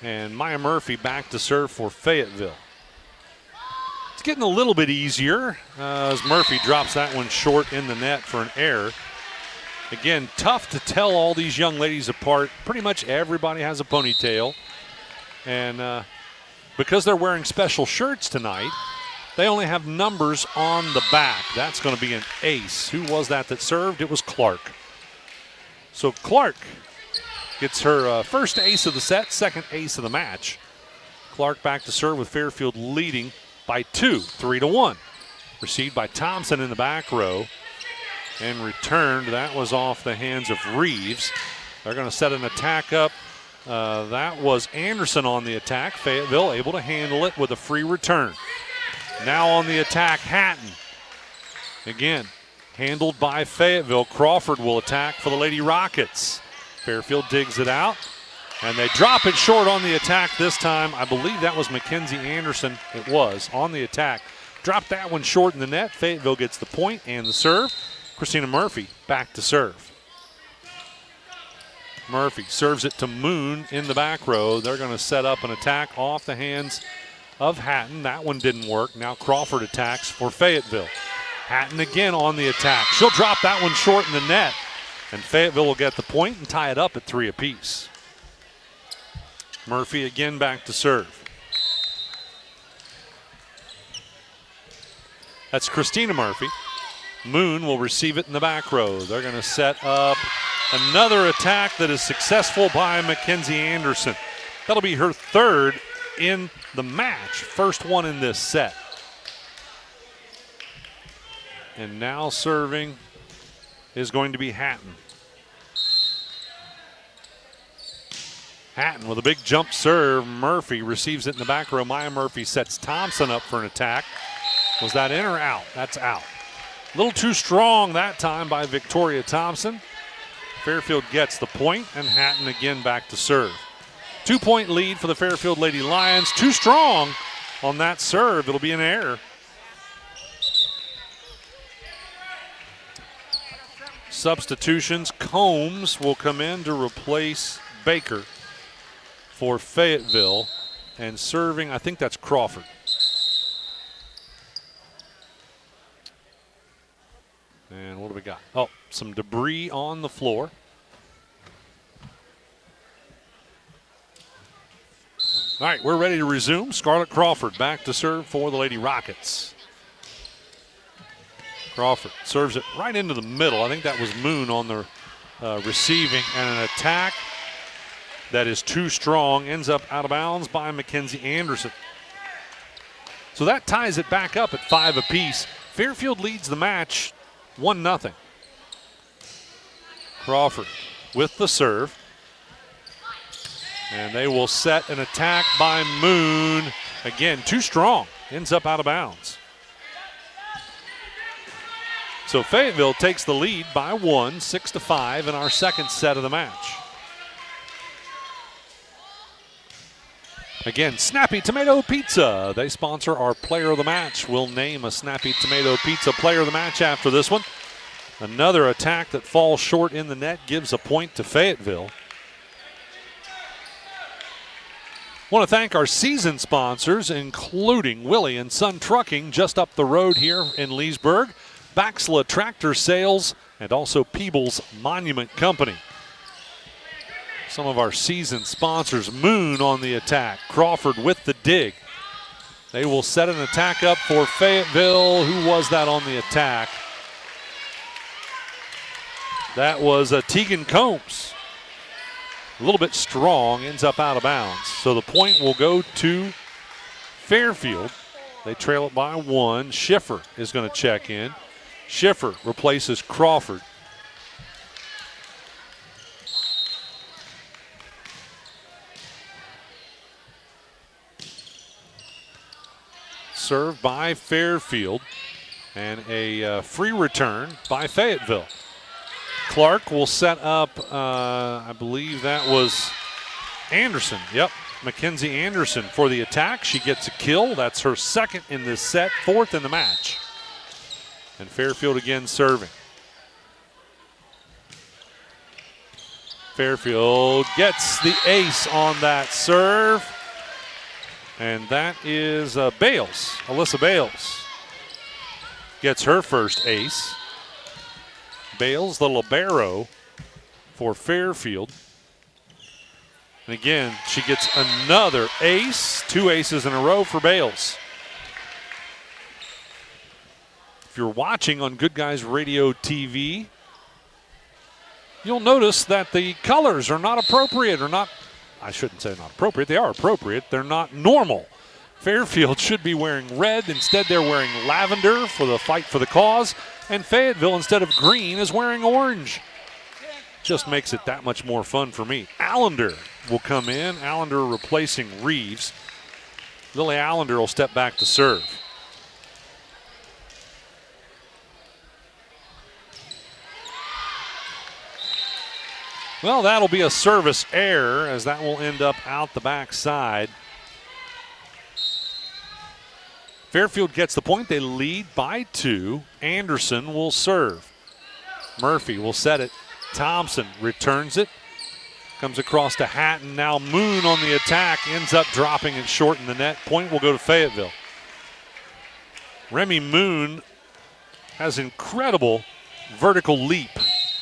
And Maya Murphy back to serve for Fayetteville. It's getting a little bit easier as Murphy drops that one short in the net for an error. Again, tough to tell all these young ladies apart. Pretty much everybody has a ponytail. And because they're wearing special shirts tonight, they only have numbers on the back. That's going to be an ace. Who was that served? It was Clark. So Clark gets her first ace of the set, second ace of the match. Clark back to serve with Fairfield leading by 2, 3-1. Received by Thompson in the back row and returned. That was off the hands of Reeves. They're going to set an attack up. That was Anderson on the attack. Fayetteville able to handle it with a free return. Now on the attack, Hatton. Again, handled by Fayetteville. Crawford will attack for the Lady Rockets. Fairfield digs it out. And they drop it short on the attack this time. I believe that was Mackenzie Anderson. It was on the attack. Dropped that one short in the net. Fayetteville gets the point and the serve. Christina Murphy back to serve. Murphy serves it to Moon in the back row. They're going to set up an attack off the hands of Hatton. That one didn't work. Now Crawford attacks for Fayetteville. Hatton again on the attack. She'll drop that one short in the net. And Fayetteville will get the point and tie it up at 3 apiece. Murphy again back to serve. That's Christina Murphy. Moon will receive it in the back row. They're going to set up another attack that is successful by Mackenzie Anderson. That'll be her third in the match. First one in this set. And now serving is going to be Hatton. Hatton with a big jump serve. Murphy receives it in the back row. Maya Murphy sets Thompson up for an attack. Was that in or out? That's out. A little too strong that time by Victoria Thompson. Fairfield gets the point, and Hatton again back to serve. 2-point lead for the Fairfield Lady Lions. Too strong on that serve. It'll be an error. Substitutions. Combs will come in to replace Baker for Fayetteville. And serving, I think that's Crawford. And what do we got? Oh, some debris on the floor. All right, we're ready to resume. Scarlett Crawford back to serve for the Lady Rockets. Crawford serves it right into the middle. I think that was Moon on the receiving, and an attack that is too strong ends up out of bounds by Mackenzie Anderson. So that ties it back up at 5 apiece. Fairfield leads the match 1-0. Crawford with the serve. And they will set an attack by Moon. Again, too strong. Ends up out of bounds. So Fayetteville takes the lead by 1, 6-5 in our second set of the match. Again, Snappy Tomato Pizza. They sponsor our player of the match. We'll name a Snappy Tomato Pizza player of the match after this one. Another attack that falls short in the net gives a point to Fayetteville. Want to thank our season sponsors, including Willie and Son Trucking just up the road here in Leesburg, Baxla Tractor Sales, and also Peebles Monument Company. Some of our season sponsors. Moon on the attack. Crawford with the dig. They will set an attack up for Fayetteville. Who was that on the attack? That was Tegan Combs. A little bit strong, ends up out of bounds. So the point will go to Fairfield. They trail it by 1. Schiffer is going to check in. Schiffer replaces Crawford. Served by Fairfield, and a free return by Fayetteville. Clark will set up, I believe that was Anderson. Yep, Mackenzie Anderson for the attack. She gets a kill. That's her second in this set, 4th in the match. And Fairfield again serving. Fairfield gets the ace on that serve. And that is Bales. Alyssa Bales gets her first ace. Bales, the libero for Fairfield. And again, she gets another ace. 2 aces in a row for Bales. If you're watching on Good Guys Radio TV, you'll notice that the colors are not appropriate, or not, I shouldn't say not appropriate, they are appropriate, they're not normal. Fairfield should be wearing red, instead they're wearing lavender for the fight for the cause, and Fayetteville, instead of green, is wearing orange. Just makes it that much more fun for me. Allender will come in, Allender replacing Reeves. Lily Allender will step back to serve. Well, that'll be a service error, as that will end up out the backside. Fairfield gets the point. They lead by 2. Anderson will serve. Murphy will set it. Thompson returns it. Comes across to Hatton. Now Moon on the attack. Ends up dropping it short in the net. Point will go to Fayetteville. Remy Moon has incredible vertical leap,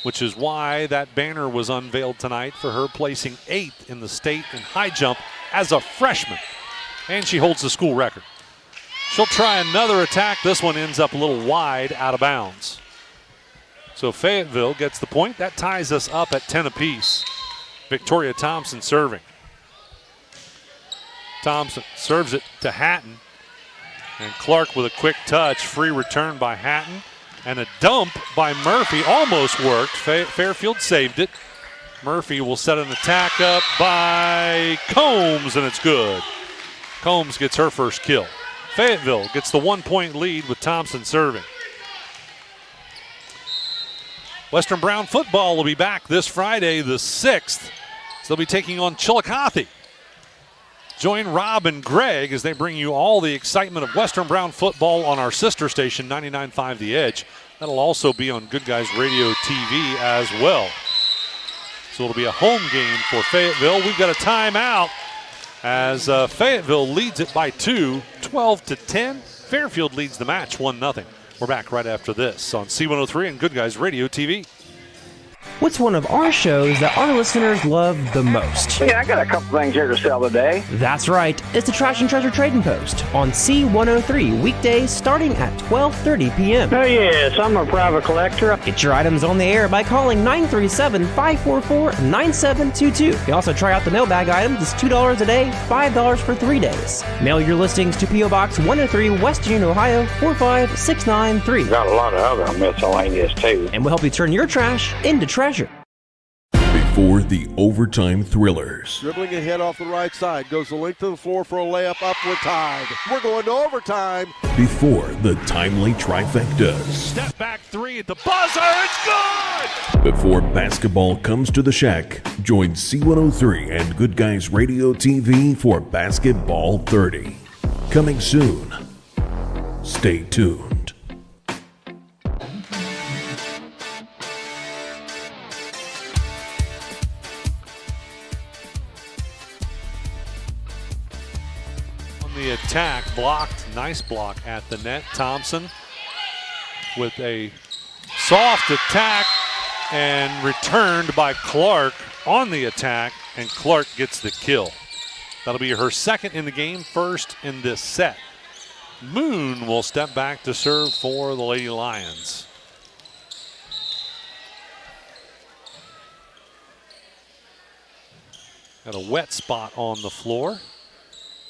which is why that banner was unveiled tonight for her placing 8th in the state in high jump as a freshman. And she holds the school record. She'll try another attack. This one ends up a little wide, out of bounds. So Fayetteville gets the point. That ties us up at 10 apiece. Victoria Thompson serving. Thompson serves it to Hatton. And Clark with a quick touch. Free return by Hatton. And a dump by Murphy. Almost worked. Fairfield saved it. Murphy will set an attack up by Combs, and it's good. Combs gets her first kill. Fayetteville gets the 1-point lead with Thompson serving. Western Brown football will be back this Friday, the 6th. So they'll be taking on Chillicothe. Join Rob and Greg as they bring you all the excitement of Western Brown football on our sister station, 99.5 The Edge. That'll also be on Good Guys Radio TV as well. So it'll be a home game for Fayetteville. We've got a timeout as Fayetteville leads it by 2, 12-10. Fairfield leads the match 1-0. We're back right after this on C103 and Good Guys Radio TV. What's one of our shows that our listeners love the most? Yeah, I got a couple things here to sell today. That's right. It's the Trash and Treasure Trading Post on C103 weekdays starting at 12:30 p.m. Oh, yes, I'm a private collector. Get your items on the air by calling 937-544-9722. You can also try out the mailbag items. It's $2 a day, $5 for 3 days. Mail your listings to P.O. Box 103, West Union, Ohio, 45693. Got a lot of other miscellaneous, too. And we'll help you turn your trash into treasure. Before the overtime thrillers. Dribbling ahead off the right side. Goes the length of the floor for a layup up with Tide. We're going to overtime. Before the timely trifectas. Step back 3 at the buzzer. It's good! Before basketball comes to the Shac, join C103 and Good Guys Radio TV for Basketball 30. Coming soon. Stay tuned. The attack blocked, nice block at the net. Thompson with a soft attack and returned by Clark on the attack, and Clark gets the kill. That'll be her second in the game, first in this set. Moon will step back to serve for the Lady Lions. Got a wet spot on the floor.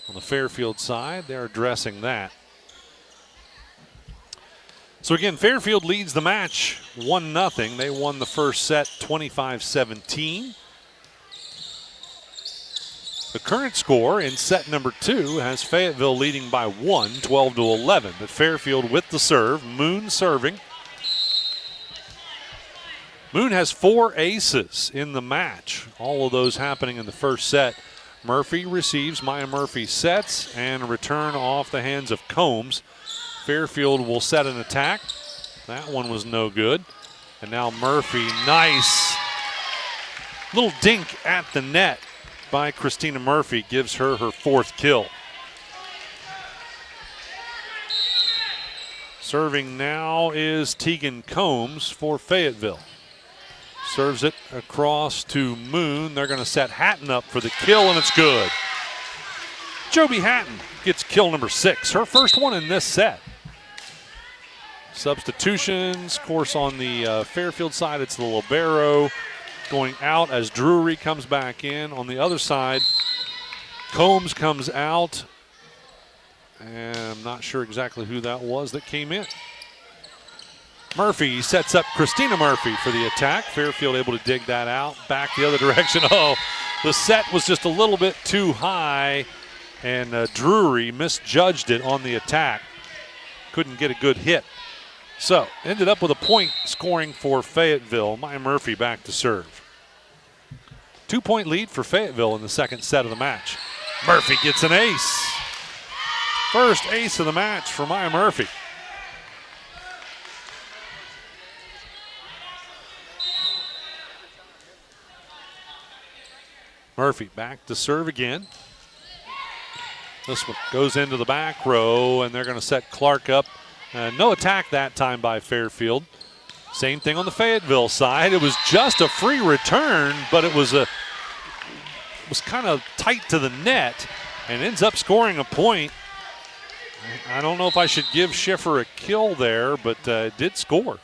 On the Fairfield side, they're addressing that. So again, Fairfield leads the match 1-0. They won the first set 25-17. The current score in set number 2 has Fayetteville leading by 1, 12-11. But Fairfield with the serve, Moon serving. Moon has 4 aces in the match. All of those happening in the first set. Murphy receives, Maya Murphy sets, and a return off the hands of Combs. Fairfield will set an attack. That one was no good. And now Murphy, nice little dink at the net by Christina Murphy, gives her her 4th kill. Serving now is Tegan Combs for Fayetteville. Serves it across to Moon. They're going to set Hatton up for the kill, and it's good. Joby Hatton gets kill number 6, her first one in this set. Substitutions, of course, on the Fairfield side, it's the libero going out as Drury comes back in. On the other side, Combs comes out, and I'm not sure exactly who that was that came in. Murphy sets up Christina Murphy for the attack. Fairfield able to dig that out. Back the other direction. Oh, the set was just a little bit too high, and Drury misjudged it on the attack. Couldn't get a good hit. So, ended up with a point scoring for Fayetteville. Maya Murphy back to serve. 2-point lead for Fayetteville in the second set of the match. Murphy gets an ace. First ace of the match for Maya Murphy. Murphy back to serve again. This one goes into the back row, and they're going to set Clark up No attack that time by Fairfield. Same thing on the Fayetteville side. It was just a free return, but it was kind of tight to the net and ends up scoring a point. I don't know if I should give Schiffer a kill there, but it did score.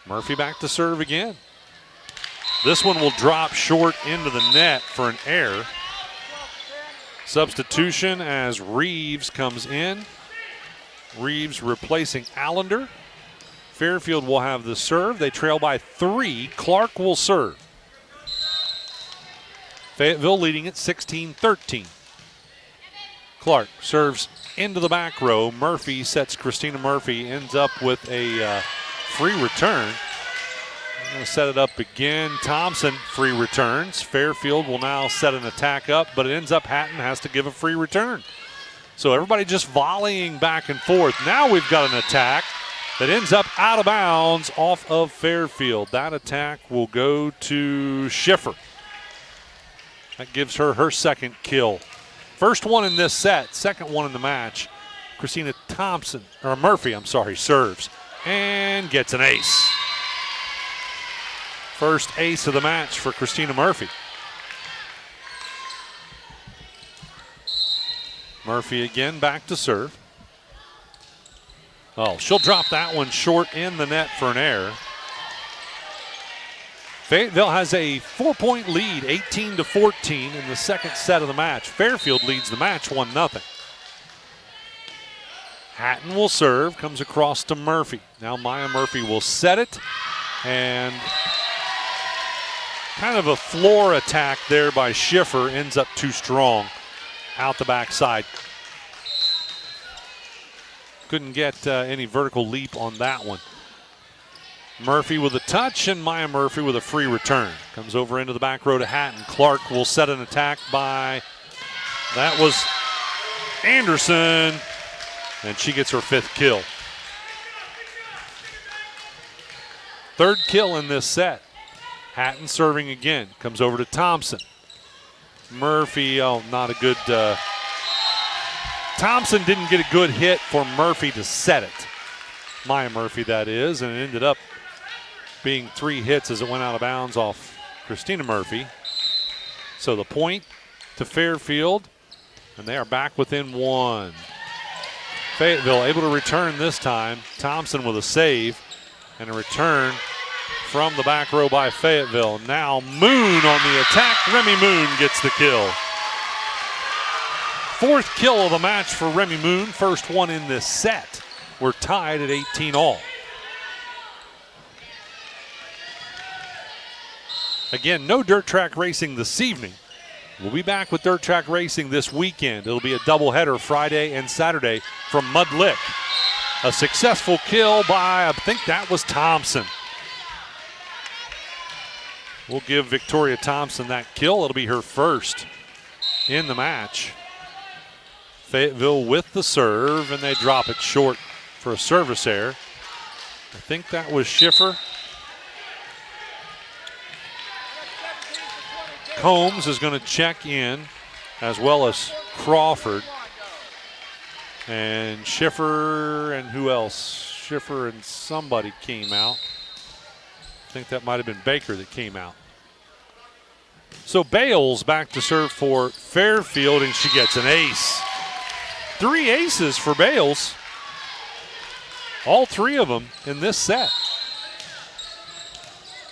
Murphy back to serve again. This one will drop short into the net for an error. Substitution as Reeves comes in. Reeves replacing Allender. Fairfield will have the serve. They trail by 3. Clark will serve. Fayetteville leading at 16-13. Clark serves into the back row. Murphy sets Christina Murphy, ends up with a free return. I'm going to set it up again. Thompson free returns. Fairfield will now set an attack up, but it ends up Hatton has to give a free return. So everybody just volleying back and forth. Now we've got an attack that ends up out of bounds off of Fairfield. That attack will go to Schiffer. That gives her her second kill. First one in this set, second one in the match. Christina Murphy, serves and gets an ace. First ace of the match for Christina Murphy. Murphy again back to serve. Oh, she'll drop that one short in the net for an error. Fayetteville has a 4-point lead, 18-14 in the second set of the match. Fairfield leads the match 1-0. Hatton will serve, comes across to Murphy. Now Maya Murphy will set it, and kind of a floor attack there by Schiffer ends up too strong out the backside. Couldn't get any vertical leap on that one. Murphy with a touch and Maya Murphy with a free return. Comes over into the back row to Hatton. Clark will set an attack by, that was Anderson, and she gets her 5th kill. 3rd kill in this set. Hatton serving again. Comes over to Thompson. Murphy, not a good, Thompson didn't get a good hit for Murphy to set it. Maya Murphy, that is, and it ended up being 3 hits as it went out of bounds off Christina Murphy. So the point to Fairfield, and they are back within 1. Fayetteville able to return this time. Thompson with a save and a return from the back row by Fayetteville. Now Moon on the attack. Remy Moon gets the kill. 4th kill of the match for Remy Moon. First one in this set. We're tied at 18-all. Again, no dirt track racing this evening. We'll be back with dirt track racing this weekend. It'll be a doubleheader Friday and Saturday from Mud Lick. A successful kill by, I think that was Thompson. We'll give Victoria Thompson that kill. It'll be her first in the match. Fayetteville with the serve, and they drop it short for a service error. I think that was Schiffer. Combs is going to check in, as well as Crawford. And Schiffer and who else? Schiffer and somebody came out. I think that might have been Baker that came out. So Bales back to serve for Fairfield, and she gets an ace. 3 aces for Bales. All 3 of them in this set.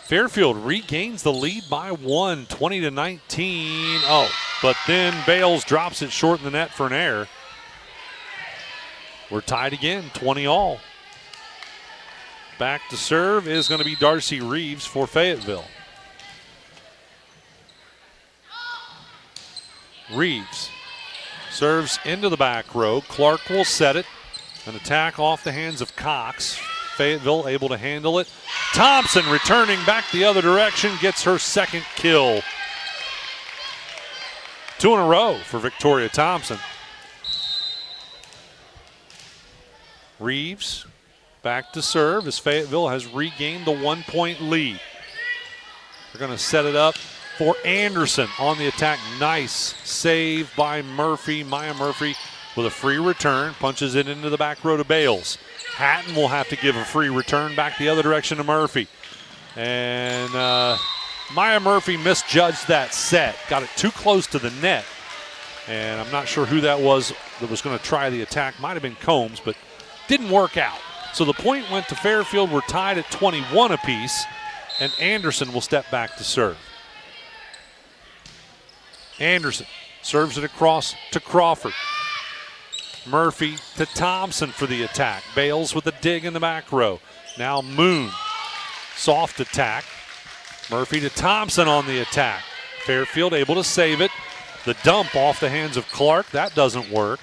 Fairfield regains the lead by 1, 20-19. Oh, but then Bales drops it short in the net for an error. We're tied again, 20-all. Back to serve is going to be Darcy Reeves for Fayetteville. Reeves serves into the back row. Clark will set it. An attack off the hands of Cox. Fayetteville able to handle it. Thompson returning back the other direction, gets her 2nd kill. 2 in a row for Victoria Thompson. Reeves back to serve as Fayetteville has regained the 1-point lead. They're going to set it up for Anderson on the attack. Nice save by Murphy. Maya Murphy with a free return, punches it into the back row to Bales. Hatton will have to give a free return back the other direction to Murphy. And Maya Murphy misjudged that set, got it too close to the net. And I'm not sure who that was going to try the attack. Might have been Combs, but didn't work out. So the point went to Fairfield. We're tied at 21 apiece, and Anderson will step back to serve. Anderson serves it across to Crawford. Murphy to Thompson for the attack. Bales with a dig in the back row. Now Moon. Soft attack. Murphy to Thompson on the attack. Fairfield able to save it. The dump off the hands of Clark. That doesn't work.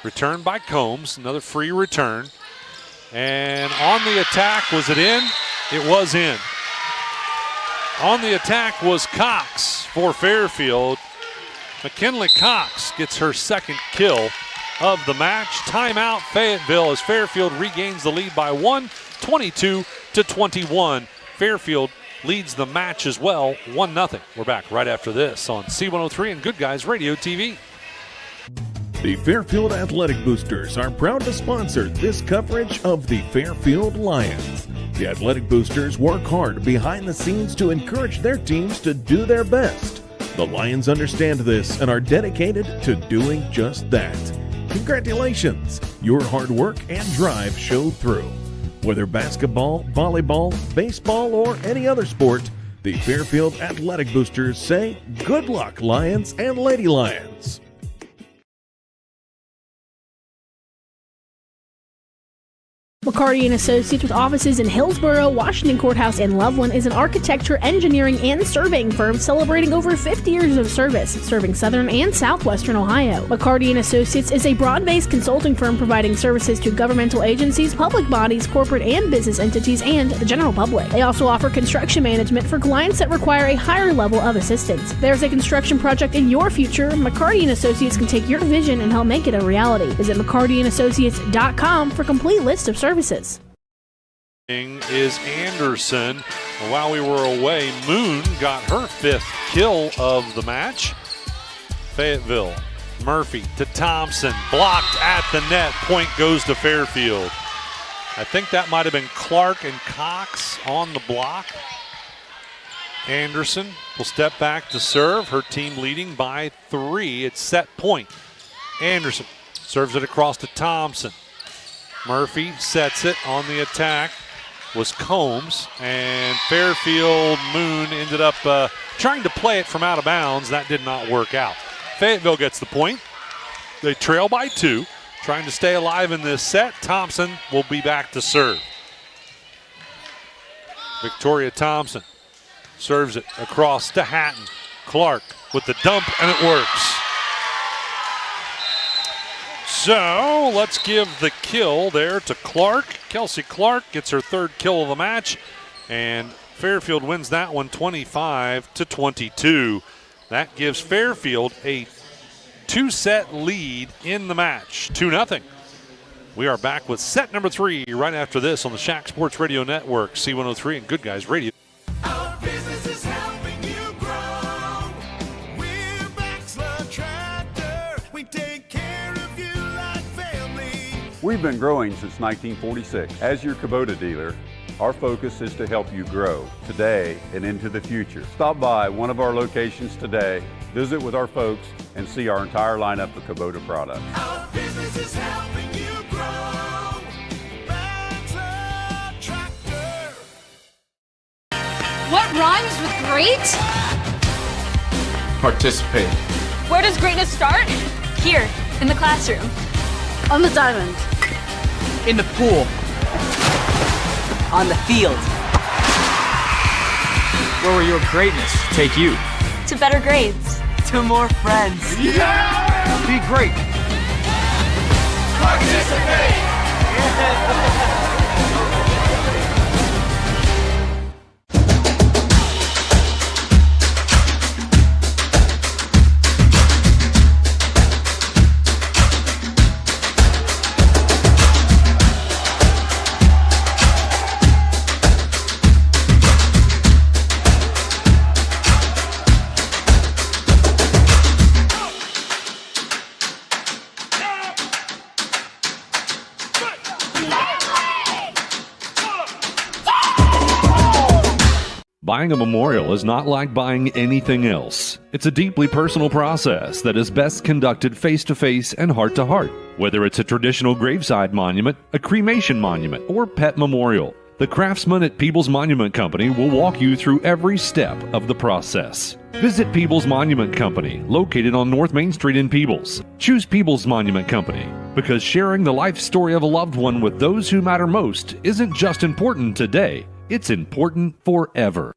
Return by Combs. Another free return. And on the attack, was it in? It was in. On the attack was Cox for Fairfield. McKinley Cox gets her second kill of the match. Timeout Fayetteville as Fairfield regains the lead by 1, 22-21. Fairfield leads the match as well, 1-0. We're back right after this on C103 and Good Guys Radio TV. The Fairfield Athletic Boosters are proud to sponsor this coverage of the Fairfield Lions. The Athletic Boosters work hard behind the scenes to encourage their teams to do their best. The Lions understand this and are dedicated to doing just that. Congratulations! Your hard work and drive show through. Whether basketball, volleyball, baseball, or any other sport, the Fairfield Athletic Boosters say good luck, Lions and Lady Lions. McCarty & Associates with offices in Hillsborough, Washington Courthouse, and Loveland is an architecture, engineering, and surveying firm celebrating over 50 years of service, serving southern and southwestern Ohio. McCarty & Associates is a broad-based consulting firm providing services to governmental agencies, public bodies, corporate and business entities, and the general public. They also offer construction management for clients that require a higher level of assistance. If there's a construction project in your future, McCarty & Associates can take your vision and help make it a reality. Visit McCartyandAssociates.com for a complete list of services. Is Anderson. While we were away, Moon got her 5th kill of the match. Fayetteville. Murphy to Thompson. Blocked at the net. Point goes to Fairfield. I think that might have been Clark and Cox on the block. Anderson will step back to serve. Her team leading by 3. It's set point. Anderson serves it across to Thompson. Murphy sets it on the attack. Was Combs, and Fairfield Moon ended up trying to play it from out of bounds. That did not work out. Fayetteville gets the point. They trail by 2, trying to stay alive in this set. Thompson will be back to serve. Victoria Thompson serves it across to Hatton. Clark with the dump, and it works. So let's give the kill there to Clark. Kelsey Clark gets her 3rd kill of the match, and Fairfield wins that one 25-22. That gives Fairfield a 2-set lead in the match, 2-0. We are back with set number 3 right after this on the Shac Sports Radio Network, C103 and Good Guys Radio. Our business is helping you grow. We're Baxler Tractor. We take care of you like family. We've been growing since 1946. As your Kubota dealer, our focus is to help you grow today and into the future. Stop by one of our locations today, visit with our folks, and see our entire lineup of Kubota products. Our business is helping you grow. Baxler Tractor. What rhymes with great? Participate. Where does greatness start? Here, in the classroom. On the diamond. In the pool. On the field. Where will your greatness take you? To better grades. To more friends. Be great. Participate. Buying a memorial is not like buying anything else. It's a deeply personal process that is best conducted face-to-face and heart-to-heart. Whether it's a traditional graveside monument, a cremation monument, or pet memorial, the craftsmen at Peebles Monument Company will walk you through every step of the process. Visit Peebles Monument Company, located on North Main Street in Peebles. Choose Peebles Monument Company because sharing the life story of a loved one with those who matter most isn't just important today, it's important forever.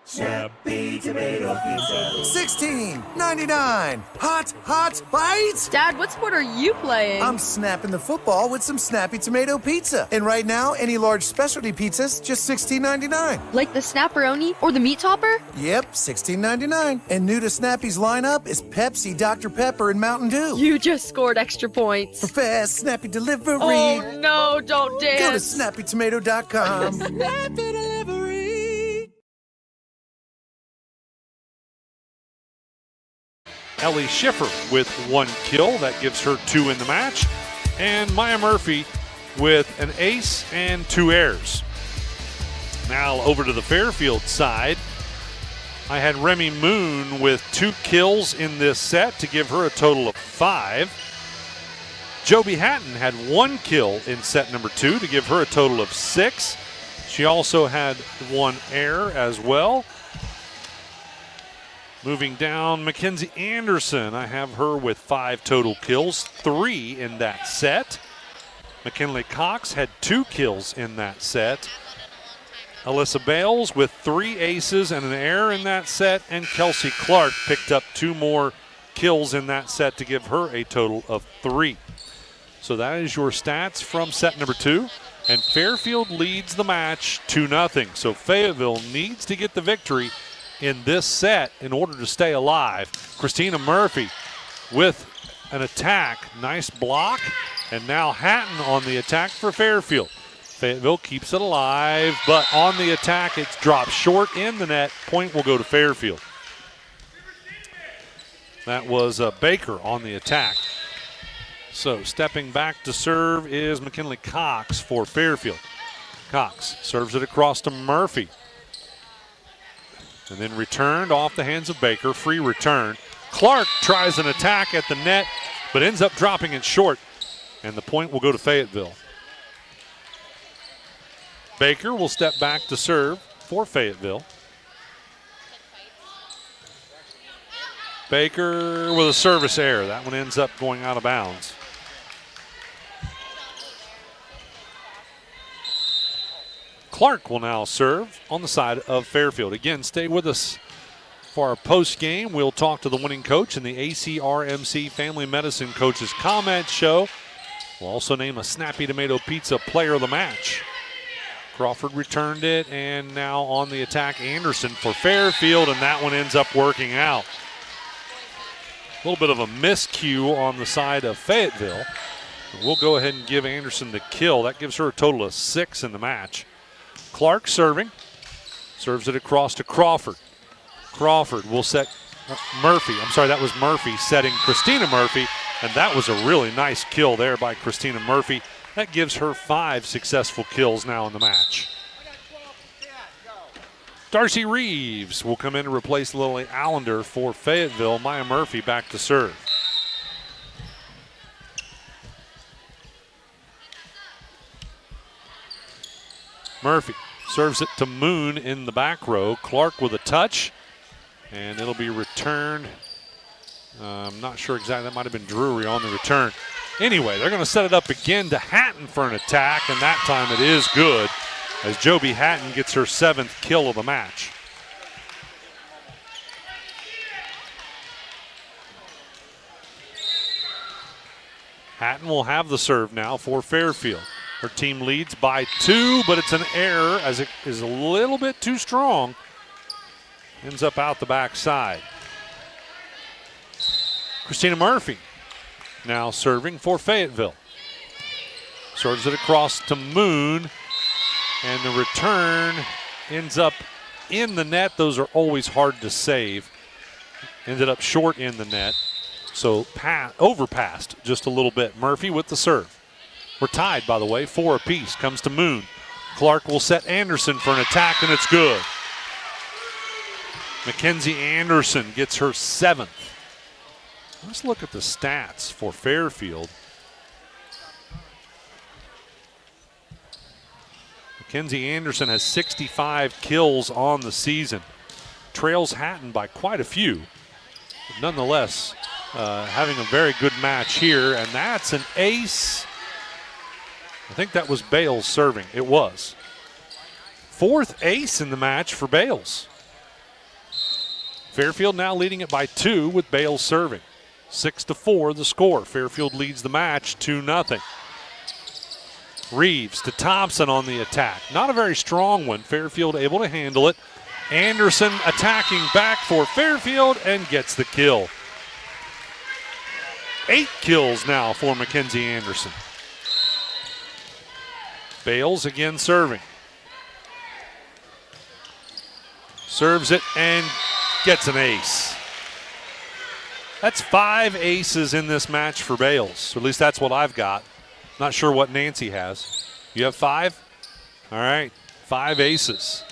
Snappy tomato pizza. $16.99. Hot bites. Dad, what sport are you playing? I'm snapping the football with some Snappy Tomato Pizza. And right now, any large specialty pizzas, just $16.99. Like the Snapperoni or the Meat Topper? Yep, $16.99. And new to Snappy's lineup is Pepsi, Dr. Pepper, and Mountain Dew. You just scored extra points. For fast, snappy delivery. Oh, no, don't dance. Go to snappytomato.com. Snappy delivery. Ellie Schiffer with 1 kill. That gives her 2 in the match. And Maya Murphy with an ace and 2 errors. Now over to the Fairfield side. I had Remy Moon with 2 kills in this set to give her a total of 5. Joby Hatton had 1 kill in set number 2 to give her a total of 6. She also had 1 error as well. Moving down, Mackenzie Anderson. I have her with 5 total kills, 3 in that set. McKinley Cox had 2 kills in that set. Alyssa Bales with 3 aces and an error in that set. And Kelsey Clark picked up 2 more kills in that set to give her a total of 3. So that is your stats from set number 2. And Fairfield leads the match 2-0. So Fayetteville needs to get the victory in this set in order to stay alive. Christina Murphy with an attack. Nice block. And now Hatton on the attack for Fairfield. Fayetteville keeps it alive, but on the attack it's dropped short in the net. Point will go to Fairfield. That was Baker on the attack. So stepping back to serve is McKinley Cox for Fairfield. Cox serves it across to Murphy. And then returned off the hands of Baker. Free return. Clark tries an attack at the net, but ends up dropping it short. And the point will go to Fayetteville. Baker will step back to serve for Fayetteville. Baker with a service error. That one ends up going out of bounds. Clark will now serve on the side of Fairfield. Again, stay with us for our post game. We'll talk to the winning coach in the ACRMC Family Medicine Coaches Comment Show. We'll also name a Snappy Tomato Pizza Player of the Match. Crawford returned it, and now on the attack, Anderson for Fairfield, and that one ends up working out. A little bit of a miscue on the side of Fayetteville. We'll go ahead and give Anderson the kill. That gives her a total of 6 in the match. Clark serving. Serves it across to Crawford. Crawford will set Murphy. I'm sorry, that was Murphy setting Christina Murphy, and that was a really nice kill there by Christina Murphy. That gives her 5 successful kills now in the match. Darcy Reeves will come in to replace Lily Allender for Fayetteville. Maya Murphy back to serve. Murphy serves it to Moon in the back row. Clark with a touch, and it'll be returned. I'm not sure exactly. That might have been Drury on the return. Anyway, they're going to set it up again to Hatton for an attack, and that time it is good as Joby Hatton gets her 7th kill of the match. Hatton will have the serve now for Fairfield. Her team leads by 2, but it's an error as it is a little bit too strong. Ends up out the backside. Christina Murphy now serving for Fayetteville. Serves it across to Moon, and the return ends up in the net. Those are always hard to save. Ended up short in the net, so overpassed just a little bit. Murphy with the serve. We're tied, by the way, 4 apiece. Comes to Moon. Clark will set Anderson for an attack, and it's good. Mackenzie Anderson gets her 7th. Let's look at the stats for Fairfield. Mackenzie Anderson has 65 kills on the season. Trails Hatton by quite a few. But nonetheless, having a very good match here, and that's an ace. I think that was Bales serving. It was. 4th ace in the match for Bales. Fairfield now leading it by 2 with Bales serving. 6-4 the score. Fairfield leads the match 2-0. Reeves to Thompson on the attack. Not a very strong one. Fairfield able to handle it. Anderson attacking back for Fairfield and gets the kill. 8 kills now for Mackenzie Anderson. Bales again serving. Serves it and gets an ace. That's 5 aces in this match for Bales. Or at least that's what I've got. Not sure what Nancy has. You have 5? All right, 5 aces.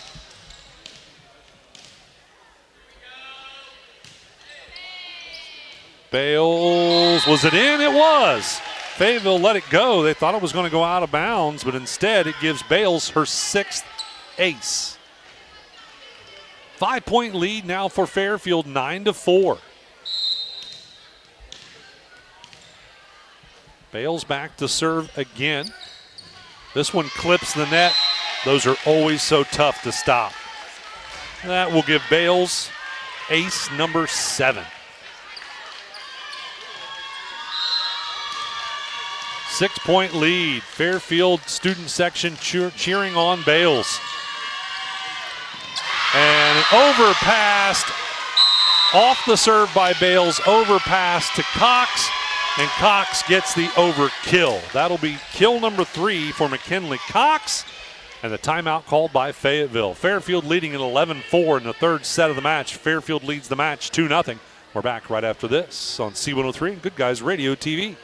Bales, was it in? It was. Fayetteville let it go. They thought it was going to go out of bounds, but instead it gives Bales her 6th ace. 5-point lead now for Fairfield, 9-4. Bales back to serve again. This one clips the net. Those are always so tough to stop. That will give Bales ace number 7. 6-point lead. Fairfield student section cheering on Bales. And an overpass off the serve by Bales, overpass to Cox, and Cox gets the overkill. That'll be kill number 3 for McKinley Cox, and the timeout called by Fayetteville. Fairfield leading at 11-4 in the 3rd set of the match. Fairfield leads the match 2-0. We're back right after this on C103 and Good Guys Radio TV.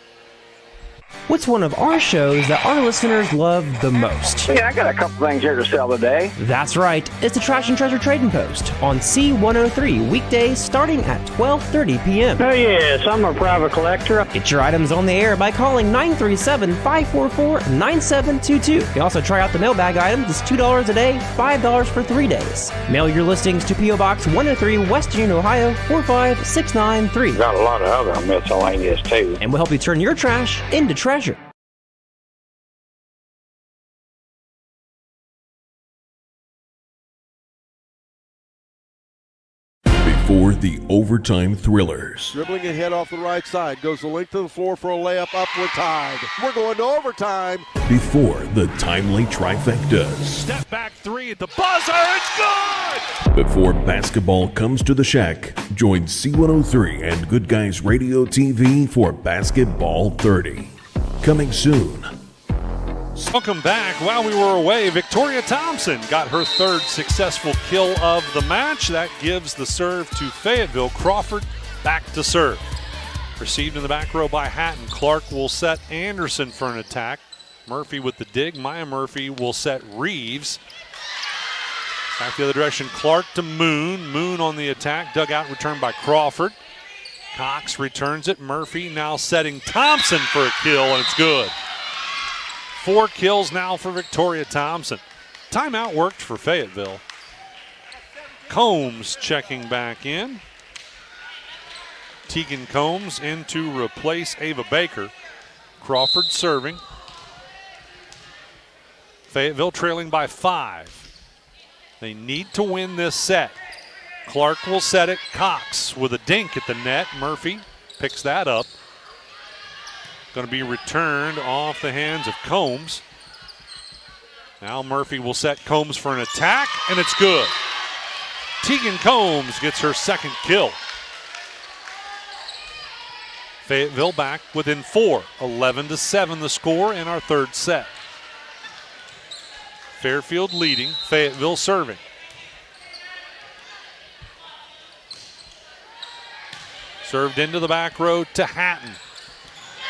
What's one of our shows that our listeners love the most? Yeah, I got a couple things here to sell today. That's right. It's the Trash and Treasure Trading Post on C103 weekdays starting at 12:30 p.m. Oh, yes, I'm a private collector. Get your items on the air by calling 937-544-9722. You can also try out the mailbag items. It's $2 a day, $5 for 3 days. Mail your listings to P.O. Box 103, West Union, Ohio, 45693. Got a lot of other miscellaneous, too. And we'll help you turn your trash into treasure. For the overtime thrillers. Dribbling ahead off the right side. Goes the length of the floor for a layup, upward tide. We're going to overtime. Before the timely trifectas. Step back 3 at the buzzer. It's good! Before basketball comes to the Shac, join C103 and Good Guys Radio TV for Basketball 30. Coming soon. Welcome back. While we were away, Victoria Thompson got her 3rd successful kill of the match. That gives the serve to Fayetteville. Crawford back to serve. Received in the back row by Hatton. Clark will set Anderson for an attack. Murphy with the dig. Maya Murphy will set Reeves. Back the other direction. Clark to Moon. Moon on the attack. Dug out, returned by Crawford. Cox returns it. Murphy now setting Thompson for a kill, and it's good. 4 kills now for Victoria Thompson. Timeout worked for Fayetteville. Combs checking back in. Tegan Combs in to replace Ava Baker. Crawford serving. Fayetteville trailing by 5. They need to win this set. Clark will set it. Cox with a dink at the net. Murphy picks that up. Going to be returned off the hands of Combs. Now Murphy will set Combs for an attack, and it's good. Tegan Combs gets her 2nd kill. Fayetteville back within 4. 11-7 the score in our 3rd set. Fairfield leading, Fayetteville serving. Served into the back row to Hatton.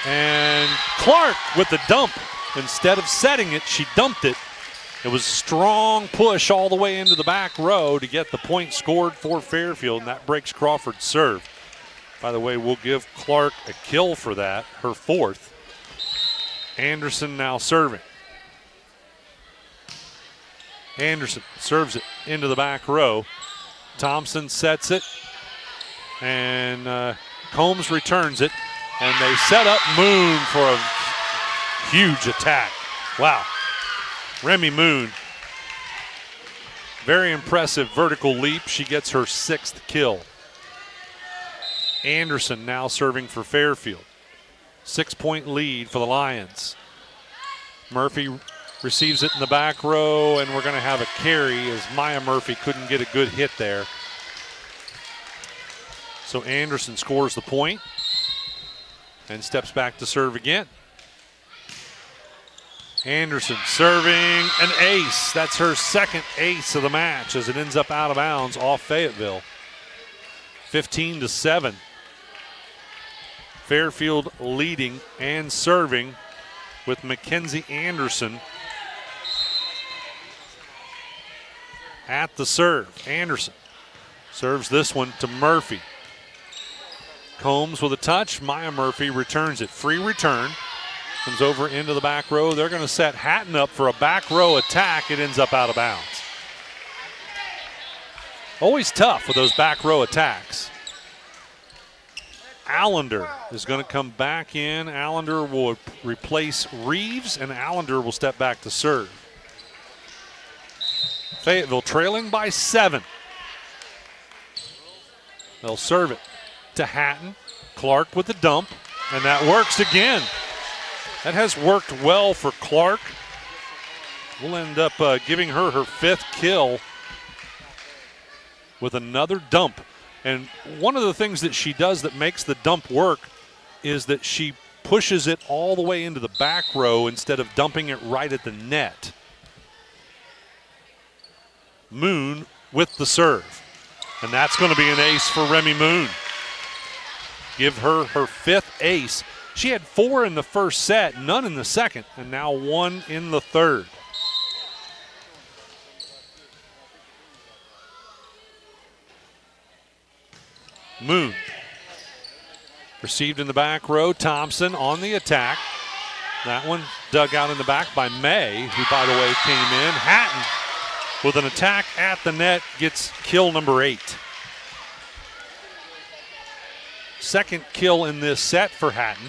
And Clark with the dump. Instead of setting it, she dumped it. It was a strong push all the way into the back row to get the point scored for Fairfield, and that breaks Crawford's serve. By the way, we'll give Clark a kill for that, her fourth. Anderson now serving. Anderson serves it into the back row. Thompson sets it, and Combs returns it, and they set up Moon for a huge attack. Wow. Remy Moon, very impressive vertical leap. She gets her 6th kill. Anderson now serving for Fairfield. 6-point lead for the Lions. Murphy receives it in the back row, and we're going to have a carry as Maya Murphy couldn't get a good hit there. So Anderson scores the point and steps back to serve again. Anderson serving an ace. That's her 2nd ace of the match as it ends up out of bounds off Fayetteville. 15-7. Fairfield leading and serving with Mackenzie Anderson at the serve. Anderson serves this one to Murphy. Combs with a touch. Maya Murphy returns it. Free return. Comes over into the back row. They're going to set Hatton up for a back row attack. It ends up out of bounds. Always tough with those back row attacks. Allender is going to come back in. Allender will replace Reeves, and Allender will step back to serve. Fayetteville trailing by 7. They'll serve it to Hatton. Clark with the dump, and that works again. That has worked well for Clark. We'll end up giving her her 5th kill with another dump. And one of the things that she does that makes the dump work is that she pushes it all the way into the back row instead of dumping it right at the net. Moon with the serve. And that's going to be an ace for Remy Moon. Give her her 5th ace. She had 4 in the first set, none in the second, and now 1 in the third. Moon. Received in the back row. Thompson on the attack. That one dug out in the back by May, who, by the way, came in. Hatton with an attack at the net gets kill number 8. 2nd kill in this set for Hatton.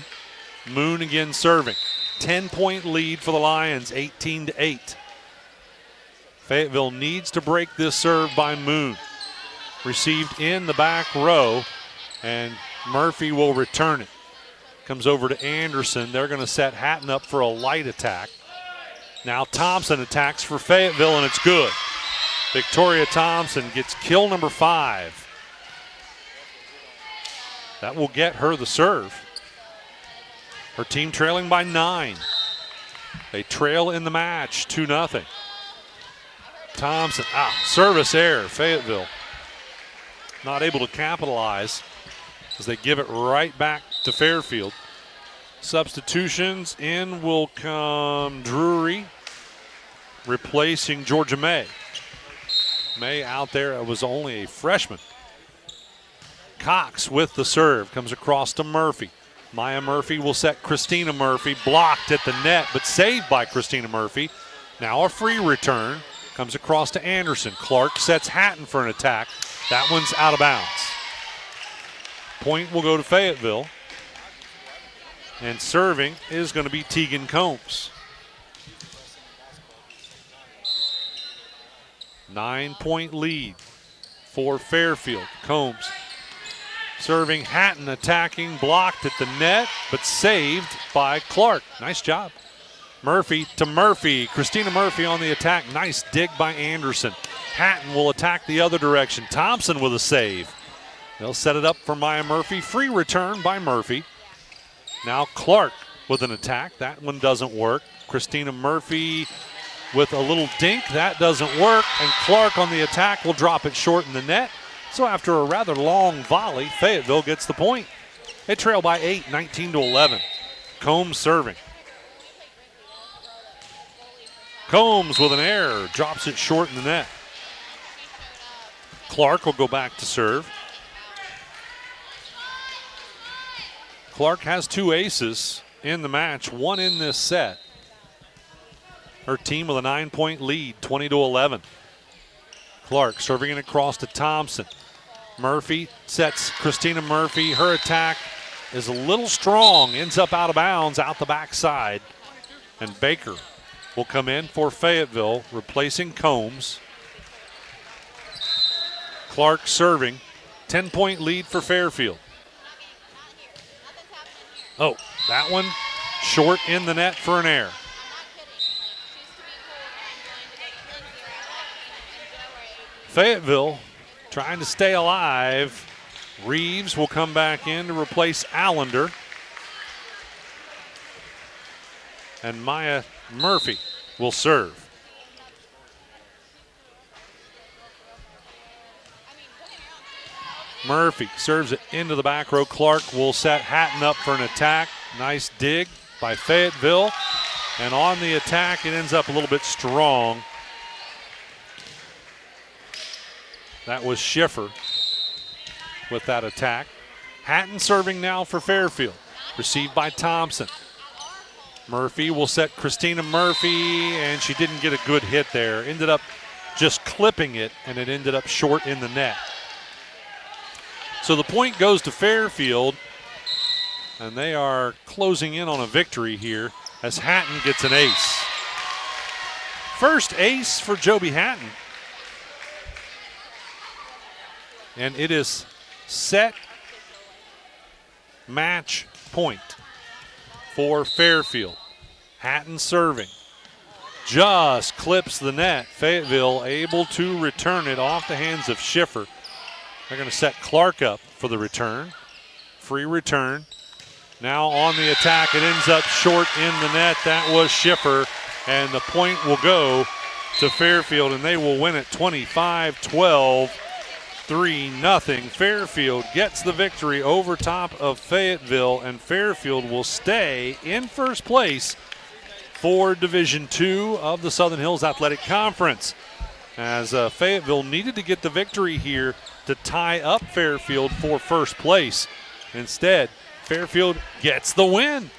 Moon again serving. 10-point lead for the Lions, 18-8. Fayetteville needs to break this serve by Moon. Received in the back row, and Murphy will return it. Comes over to Anderson. They're going to set Hatton up for a light attack. Now Thompson attacks for Fayetteville, and it's good. Victoria Thompson gets kill number 5. That will get her the serve. Her team trailing by 9. They trail in the match 2-0. Thompson, service error, Fayetteville. Not able to capitalize as they give it right back to Fairfield. Substitutions in will come Drury, replacing Georgia May. May out there was only a freshman. Cox with the serve, comes across to Murphy. Maya Murphy will set Christina Murphy, blocked at the net, but saved by Christina Murphy. Now a free return, comes across to Anderson. Clark sets Hatton for an attack. That one's out of bounds. Point will go to Fayetteville. And serving is going to be Tegan Combs. 9-point lead for Fairfield. Combs serving, Hatton attacking, blocked at the net, but saved by Clark. Nice job. Murphy to Murphy. Christina Murphy on the attack. Nice dig by Anderson. Hatton will attack the other direction. Thompson with a save. They'll set it up for Maya Murphy. Free return by Murphy. Now Clark with an attack. That one doesn't work. Christina Murphy with a little dink. That doesn't work. And Clark on the attack will drop it short in the net. So after a rather long volley, Fayetteville gets the point. They trail by 8, 19-11. Combs serving. Combs with an error, drops it short in the net. Clark will go back to serve. Clark has 2 aces in the match, 1 in this set. Her team with a 9-point lead, 20-11. Clark serving it across to Thompson. Murphy sets Christina Murphy. Her attack is a little strong, ends up out of bounds, out the backside. And Baker will come in for Fayetteville, replacing Combs. Clark serving, 10-point lead for Fairfield. Oh, that one short in the net for an error. Fayetteville trying to stay alive. Reeves will come back in to replace Allender. And Maya Murphy will serve. Murphy serves it into the back row. Clark will set Hatton up for an attack. Nice dig by Fayetteville. And on the attack, it ends up a little bit strong. That was Schiffer with that attack. Hatton serving now for Fairfield. Received by Thompson. Murphy will set Christina Murphy, and she didn't get a good hit there. Ended up just clipping it, and it ended up short in the net. So the point goes to Fairfield, and they are closing in on a victory here as Hatton gets an ace. First ace for Joby Hatton. And it is set match point for Fairfield. Hatton serving. Just clips the net. Fayetteville able to return it off the hands of Schiffer. They're going to set Clark up for the return. Free return. Now on the attack, it ends up short in the net. That was Schiffer, and the point will go to Fairfield, and they will win it 25-12, 3-0. Fairfield gets the victory over top of Fayetteville, and Fairfield will stay in first place for Division II of the Southern Hills Athletic Conference. As Fayetteville needed to get the victory here to tie up Fairfield for first place. Instead, Fairfield gets the win.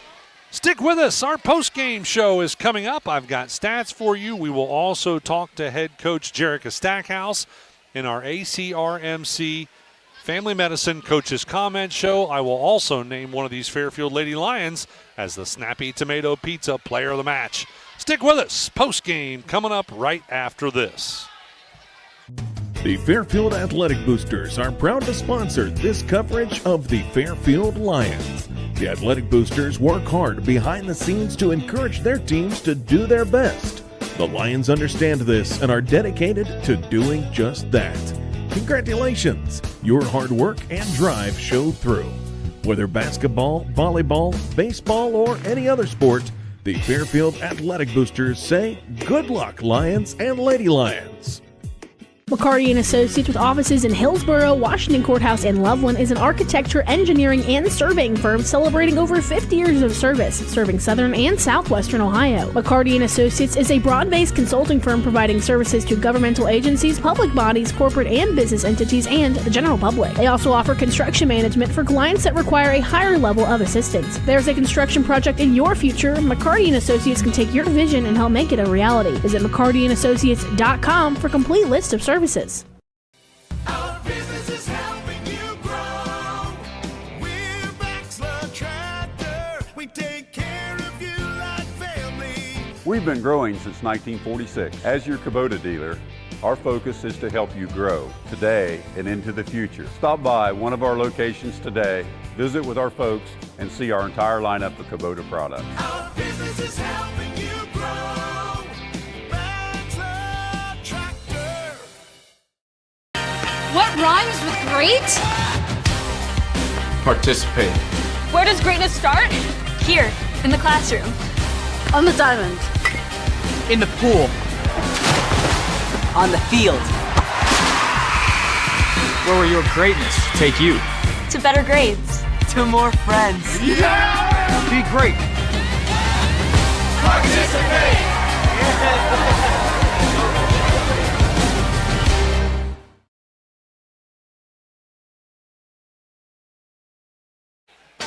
Stick with us. Our post-game show is coming up. I've got stats for you. We will also talk to head coach Jerica Stackhouse in our ACRMC Family Medicine Coaches Comment Show. I will also name one of these Fairfield Lady Lions as the Snappy Tomato Pizza Player of the Match. Stick with us. Post-game coming up right after this. The Fairfield Athletic Boosters are proud to sponsor this coverage of the Fairfield Lions. The Athletic Boosters work hard behind the scenes to encourage their teams to do their best. The Lions understand this and are dedicated to doing just that. Congratulations! Your hard work and drive showed through. Whether basketball, volleyball, baseball, or any other sport, the Fairfield Athletic Boosters say, good luck, Lions and Lady Lions. McCarty & Associates with offices in Hillsborough, Washington Courthouse, and Loveland is an architecture, engineering, and surveying firm celebrating over 50 years of service, serving southern and southwestern Ohio. McCarty & Associates is a broad-based consulting firm providing services to governmental agencies, public bodies, corporate and business entities, and the general public. They also offer construction management for clients that require a higher level of assistance. If there's a construction project in your future, McCarty & Associates can take your vision and help make it a reality. Visit McCartyandAssociates.com for a complete list of services. Our business is helping you grow. We're Baxler Tractor. We take care of you like family. We've been growing since 1946. As your Kubota dealer, our focus is to help you grow today and into the future. Stop by one of our locations today, visit with our folks, and see our entire lineup of Kubota products. Our business is helping you grow. Baxler Tractor. What rhymes with great? Participate. Where does greatness start? Here, in the classroom. On the diamond. In the pool. On the field. Where will your greatness take you? To better grades. To more friends. Be great. Participate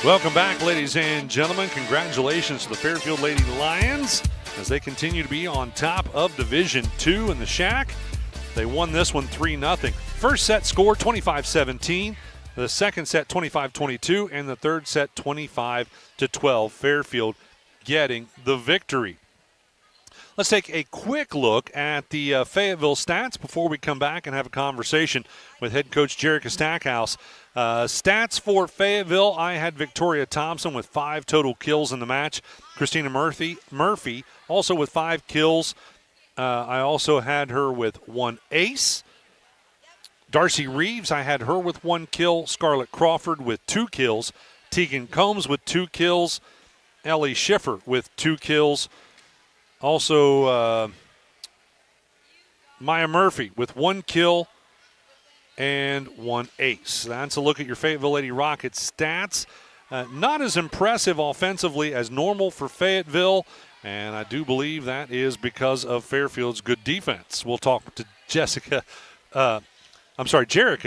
Welcome back, ladies and gentlemen. Congratulations to the Fairfield Lady Lions as they continue to be on top of Division II in the Shac. They won this one 3-0. First set score 25-17. The second set 25-22, and the third set 25-12. Fairfield getting the victory. Let's take a quick look at the Fayetteville stats before we come back and have a conversation with head coach Jerica Stackhouse. Stats for Fayetteville, I had Victoria Thompson with 5 total kills in the match. Christina Murphy also with 5 kills. I also had her with 1 ace. Darcy Reeves, I had her with 1 kill. Scarlett Crawford with 2 kills. Tegan Combs with 2 kills. Ellie Schiffer with 2 kills. Also, Maya Murphy with 1 kill and 1 ace. That's a look at your Fayetteville Lady Rockets stats. Not as impressive offensively as normal for Fayetteville, and I do believe that is because of Fairfield's good defense. We'll talk to Jerica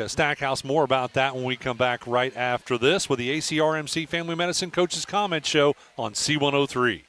Stackhouse more about that when we come back right after this with the ACRMC Family Medicine Coaches Comment Show on C103.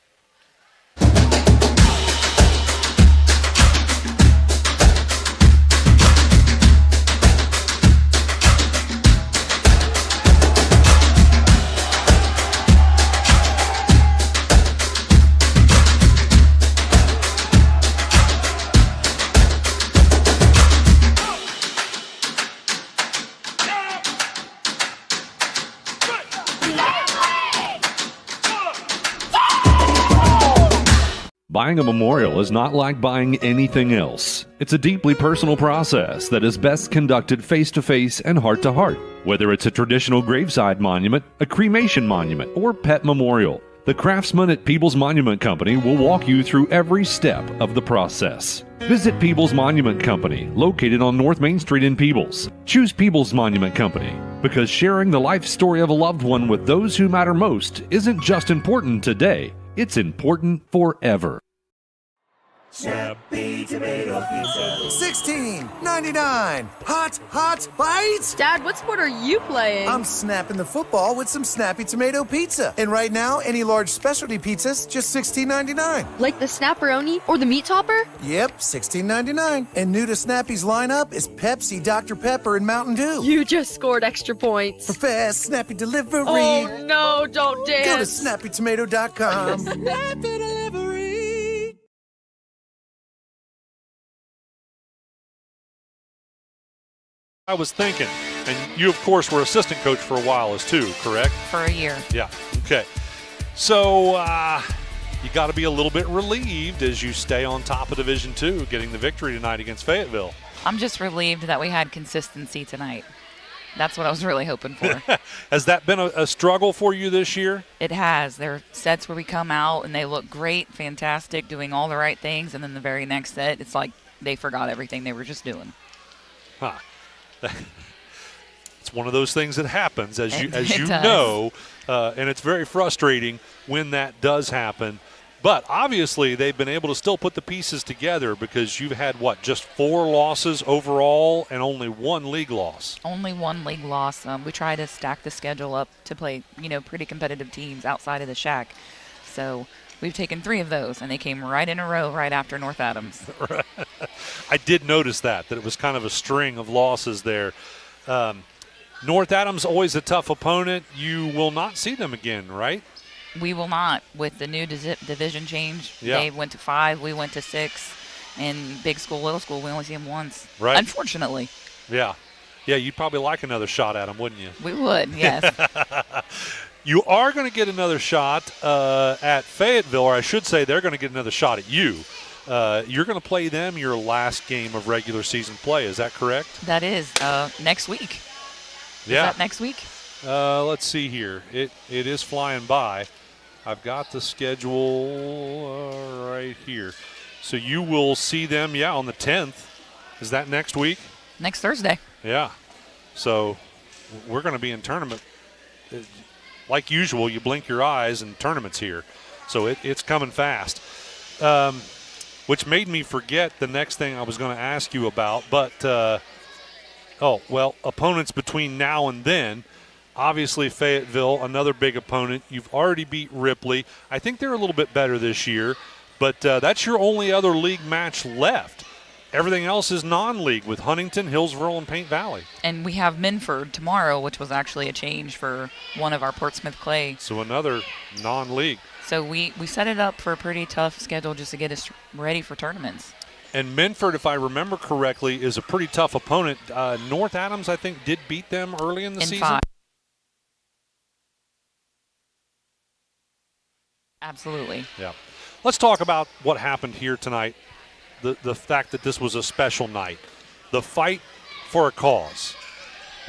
Buying a memorial is not like buying anything else. It's a deeply personal process that is best conducted face-to-face and heart-to-heart. Whether it's a traditional graveside monument, a cremation monument, or pet memorial, the craftsmen at Peebles Monument Company will walk you through every step of the process. Visit Peebles Monument Company, located on North Main Street in Peebles. Choose Peebles Monument Company because sharing the life story of a loved one with those who matter most isn't just important today, it's important forever. Snappy tomato pizza. $16.99. Hot bites. Dad, what sport are you playing? I'm snapping the football with some Snappy tomato pizza. And right now, any large specialty pizzas just $16.99. Like the Snapperoni or the meat topper? Yep, $16.99. And new to Snappy's lineup is Pepsi, Dr. Pepper, and Mountain Dew. You just scored extra points. For fast, snappy delivery. Oh no, don't dance. Go to snappytomato.com. Snappy delivery. I was thinking, and you, of course, were assistant coach for a while as too, correct? For a year. Yeah, okay. So you got to be a little bit relieved as you stay on top of Division II, getting the victory tonight against Fayetteville. I'm just relieved that we had consistency tonight. That's what I was really hoping for. Has that been a struggle for you this year? It has. There are sets where we come out and they look great, fantastic, doing all the right things, and then the very next set, it's like they forgot everything they were just doing. Huh. It's one of those things that happens, as you does. know, and it's very frustrating when that does happen. But obviously, they've been able to still put the pieces together because you've had, just 4 losses overall and only 1 league loss? Only 1 league loss. We try to stack the schedule up to play, pretty competitive teams outside of the Shac. So we've taken 3 of those, and they came right in a row right after North Adams. I did notice that it was kind of a string of losses there. North Adams, always a tough opponent. You will not see them again, right? We will not. With the new division change, They went to 5, we went to 6. In big school, little school, we only see them once. Right. Unfortunately. Yeah. Yeah, you'd probably like another shot at them, wouldn't you? We would, yes. You are going to get another shot at Fayetteville, or I should say they're going to get another shot at you. You're going to play them your last game of regular season play. Is that correct? That is next week. Yeah. Is that next week? Let's see here. It is flying by. I've got the schedule right here. So you will see them, on the 10th. Is that next week? Next Thursday. Yeah. So we're going to be in tournament. Like usual, you blink your eyes and tournament's here. So it's coming fast. which made me forget the next thing I was going to ask you about. But, opponents between now and then. Obviously, Fayetteville, another big opponent. You've already beat Ripley. I think they're a little bit better this year, but that's your only other league match left. Everything else is non-league with Huntington, Hillsborough, and Paint Valley. And we have Minford tomorrow, which was actually a change for one of our Portsmouth Clay. So another non-league. So we set it up for a pretty tough schedule just to get us ready for tournaments. And Minford, if I remember correctly, is a pretty tough opponent. North Adams, I think, did beat them early in the season. 5. Absolutely. Yeah. Let's talk about what happened here tonight, the fact that this was a special night, the fight for a cause.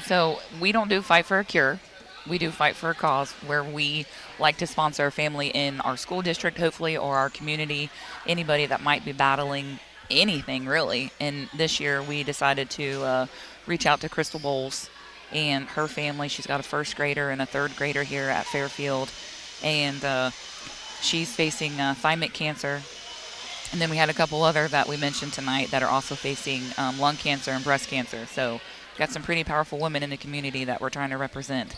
So we don't do fight for a cure. We do fight for a cause, where we like to sponsor a family in our school district, hopefully, or our community, anybody that might be battling anything, really. And this year we decided to reach out to Crystal Bowles and her family. She's got a first grader and a third grader here at Fairfield. And she's facing thymic cancer. And then we had a couple other that we mentioned tonight that are also facing lung cancer and breast cancer. So got some pretty powerful women in the community that we're trying to represent.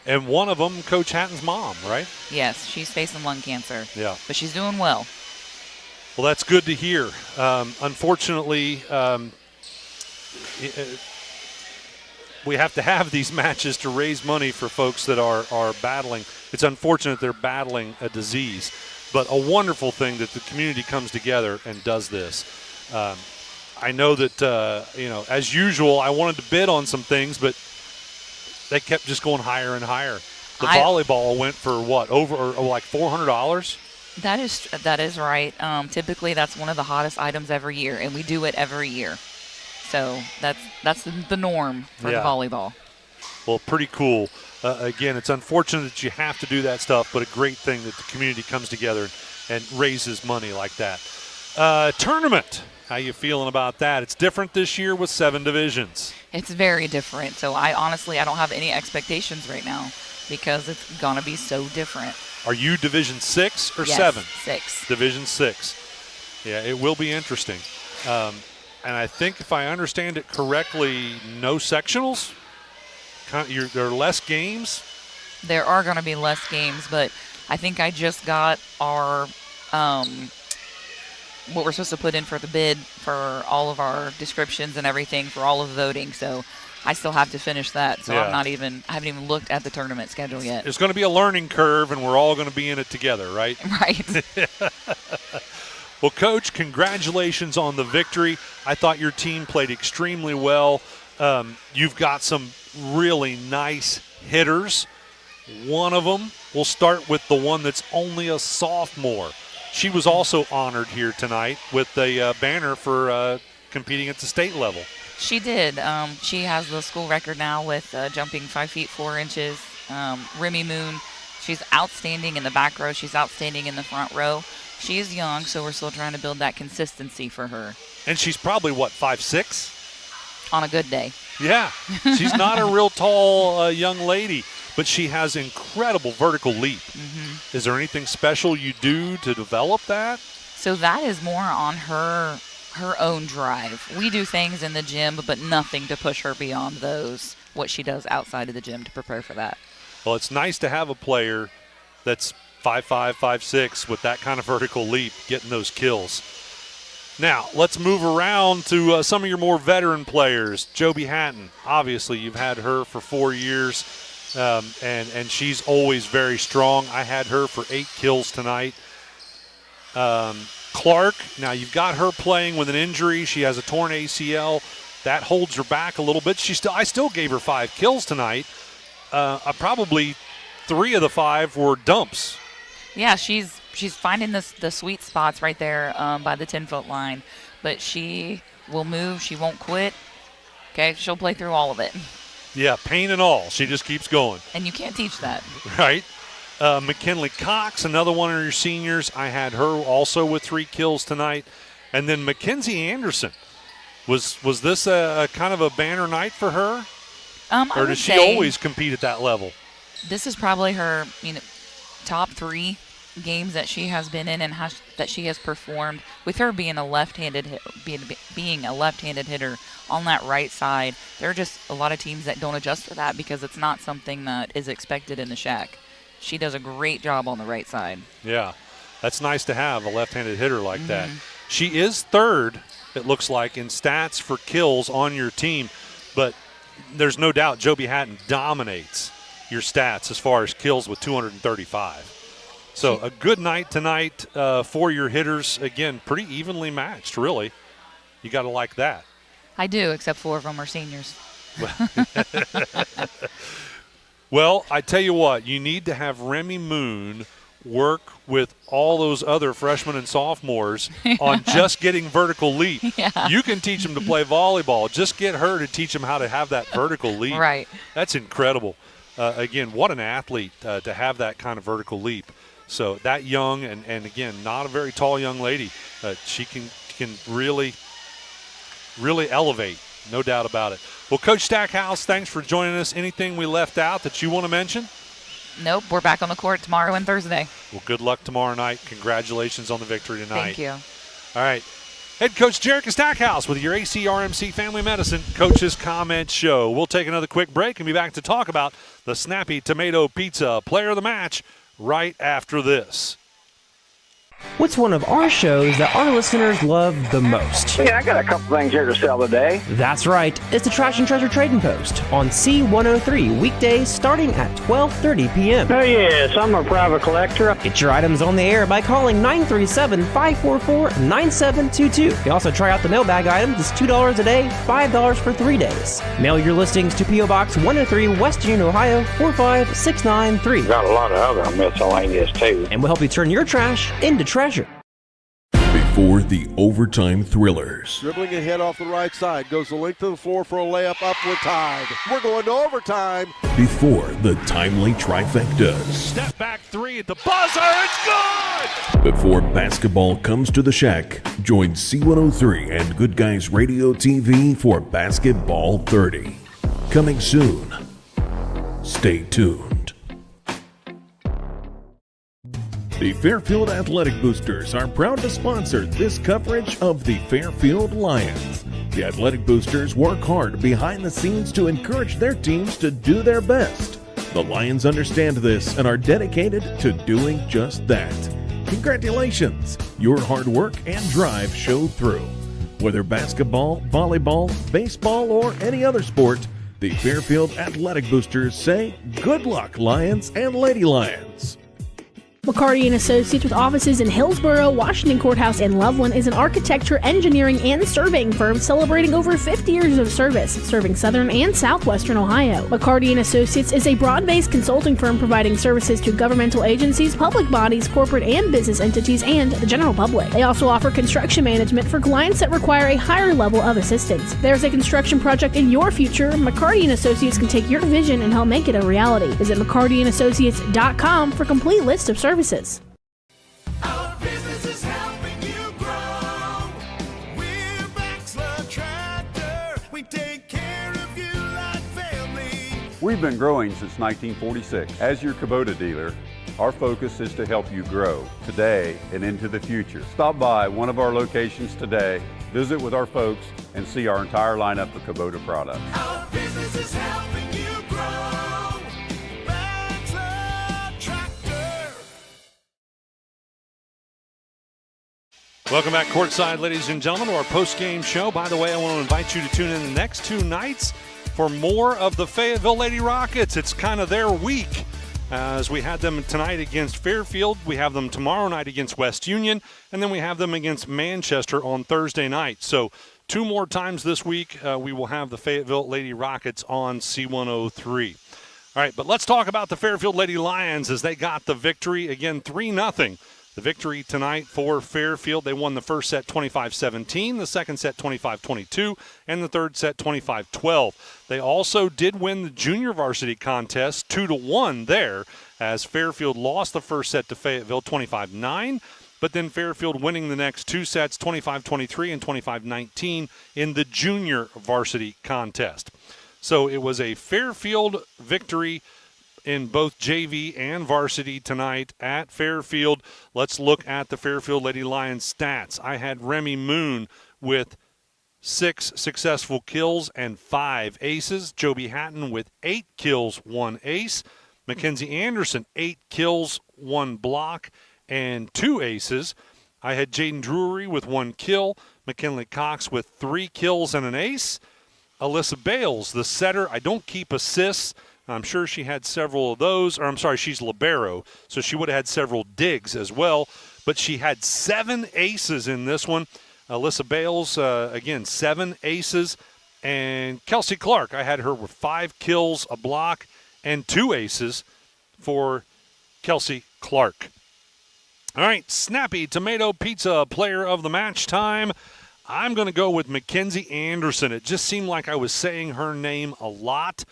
And one of them, Coach Hatton's mom, right? Yes, she's facing lung cancer. Yeah. But she's doing well. Well, that's good to hear. Unfortunately, we have to have these matches to raise money for folks that are battling. It's unfortunate they're battling a disease, but a wonderful thing that the community comes together and does this. I know that, as usual, I wanted to bid on some things, but they kept just going higher and higher. The volleyball went for what, like $400? That is right. Typically, that's one of the hottest items every year, and we do it every year. So that's the norm for the volleyball. Well, pretty cool. Again, it's unfortunate that you have to do that stuff, but a great thing that the community comes together and raises money like that. Tournament, how you feeling about that? It's different this year with 7 divisions. It's very different. So I don't have any expectations right now because it's going to be so different. Are you Division 6 or yes, 7? 6. Division 6. Yeah, it will be interesting. And I think if I understand it correctly, no sectionals? There are less games? There are going to be less games, but I think I just got our what we're supposed to put in for the bid for all of our descriptions and everything for all of the voting. So I still have to finish that. So I haven't even looked at the tournament schedule yet. It's going to be a learning curve, and we're all going to be in it together, right? Right. Well, Coach, congratulations on the victory. I thought your team played extremely well. You've got some really nice hitters. One of them, we'll start with the one that's only a sophomore. She was also honored here tonight with a banner for competing at the state level. She did. She has the school record now with jumping 5 feet 4 inches. Remy Moon, she's outstanding in the back row. She's outstanding in the front row. She is young, so we're still trying to build that consistency for her. And she's probably, 5'6"? On a good day. Yeah. She's not a real tall young lady, but she has incredible vertical leap. Mm-hmm. Is there anything special you do to develop that? So that is more on her own drive. We do things in the gym, but nothing to push her beyond those, what she does outside of the gym to prepare for that. Well, it's nice to have a player that's 5'5", 5'6", with that kind of vertical leap, getting those kills. Now, let's move around to some of your more veteran players. Joby Hatton, obviously you've had her for 4 years, and she's always very strong. I had her for 8 kills tonight. Clark, now you've got her playing with an injury. She has a torn ACL. That holds her back a little bit. I still gave her 5 kills tonight. Probably 3 of the 5 were dumps. Yeah, she's finding the sweet spots right there by the 10-foot line. But she will move. She won't quit. Okay, she'll play through all of it. Yeah, pain and all. She just keeps going. And you can't teach that. Right. McKinley Cox, another one of your seniors. I had her also with 3 kills tonight. And then Mackenzie Anderson. Was this a kind of a banner night for her? Or does she always compete at that level? This is probably her top 3 games that she has been in and that she has performed, with her being a left-handed hitter on that right side, there are just a lot of teams that don't adjust for that because it's not something that is expected in the Shac. She does a great job on the right side. Yeah, that's nice to have a left-handed hitter like that. She is third, it looks like, in stats for kills on your team, but there's no doubt Joby Hatton dominates your stats as far as kills with 235. So a good night tonight for your hitters. Again, pretty evenly matched, really. You got to like that. I do, except 4 of them are seniors. Well, I tell you what, you need to have Remy Moon work with all those other freshmen and sophomores on just getting vertical leap. Yeah. You can teach them to play volleyball. Just get her to teach them how to have that vertical leap. Right. That's incredible. Again, what an athlete to have that kind of vertical leap. So that young and again, not a very tall young lady, she can really elevate, no doubt about it. Well, Coach Stackhouse, thanks for joining us. Anything we left out that you want to mention? Nope, we're back on the court tomorrow and Thursday. Well, good luck tomorrow night. Congratulations on the victory tonight. Thank you. All right. Head Coach Jerica Stackhouse with your ACRMC Family Medicine Coach's Comment Show. We'll take another quick break and be back to talk about the Snappy Tomato Pizza Player of the Match right after this. What's one of our shows that our listeners love the most? Yeah, I got a couple things here to sell today. That's right. It's the Trash and Treasure Trading Post on C103 weekdays starting at 12:30 p.m. Oh, yes, I'm a private collector. Get your items on the air by calling 937-544-9722. You can also try out the mailbag items. It's $2 a day, $5 for 3 days. Mail your listings to P.O. Box 103, West Union, Ohio, 45693. Got a lot of other miscellaneous, too. And we'll help you turn your trash into treasure. Before the overtime thrillers. Dribbling ahead off the right side. Goes the length of the floor for a layup up with Tide. We're going to overtime. Before the timely trifectas. Step back three at the buzzer. It's good! Before basketball comes to the Shack, join C103 and Good Guys Radio TV for Basketball 30. Coming soon. Stay tuned. The Fairfield Athletic Boosters are proud to sponsor this coverage of the Fairfield Lions. The Athletic Boosters work hard behind the scenes to encourage their teams to do their best. The Lions understand this and are dedicated to doing just that. Congratulations! Your hard work and drive show through. Whether basketball, volleyball, baseball, or any other sport, the Fairfield Athletic Boosters say good luck, Lions and Lady Lions. McCarty & Associates with offices in Hillsborough, Washington Courthouse, and Loveland is an architecture, engineering, and surveying firm celebrating over 50 years of service, serving southern and southwestern Ohio. McCarty & Associates is a broad-based consulting firm providing services to governmental agencies, public bodies, corporate and business entities, and the general public. They also offer construction management for clients that require a higher level of assistance. If there's a construction project in your future, McCarty & Associates can take your vision and help make it a reality. Visit McCartyandAssociates.com for a complete list of services. Our business is helping you grow. We're Baxler Tractor. We take care of you like family. We've been growing since 1946. As your Kubota dealer, our focus is to help you grow today and into the future. Stop by one of our locations today, visit with our folks, and see our entire lineup of Kubota products. Our business is helping you grow. Baxler Tractor. Welcome back courtside, ladies and gentlemen, to our post-game show. By the way, I want to invite you to tune in the next 2 nights for more of the Fayetteville Lady Rockets. It's kind of their week. As we had them tonight against Fairfield, we have them tomorrow night against West Union, and then we have them against Manchester on Thursday night. So 2 more times this week, we will have the Fayetteville Lady Rockets on C103. All right, but let's talk about the Fairfield Lady Lions as they got the victory. Again, 3-0. The victory tonight for Fairfield. They won the first set 25-17, the second set 25-22, and the third set 25-12. They also did win the junior varsity contest 2-1 there, as Fairfield lost the first set to Fayetteville 25-9, but then Fairfield winning the next 2 sets 25-23 and 25-19 in the junior varsity contest. So it was a Fairfield victory in both JV and varsity tonight at Fairfield. Let's look at the Fairfield Lady Lions stats. I had Remy Moon with 6 successful kills and 5 aces. Joby Hatton with 8 kills, 1 ace. Mackenzie Anderson, 8 kills, 1 block, and 2 aces. I had Jaden Drury with 1 kill. McKinley Cox with 3 kills and an ace. Alyssa Bales, the setter. I don't keep assists. I'm sure she had several of those. Or I'm sorry, she's libero, so she would have had several digs as well. But she had 7 aces in this one. Alyssa Bales, again, 7 aces. And Kelsey Clark, I had her with 5 kills, a block, and 2 aces for Kelsey Clark. All right, Snappy Tomato Pizza player of the match time. I'm going to go with Mackenzie Anderson. It just seemed like I was saying her name a lot.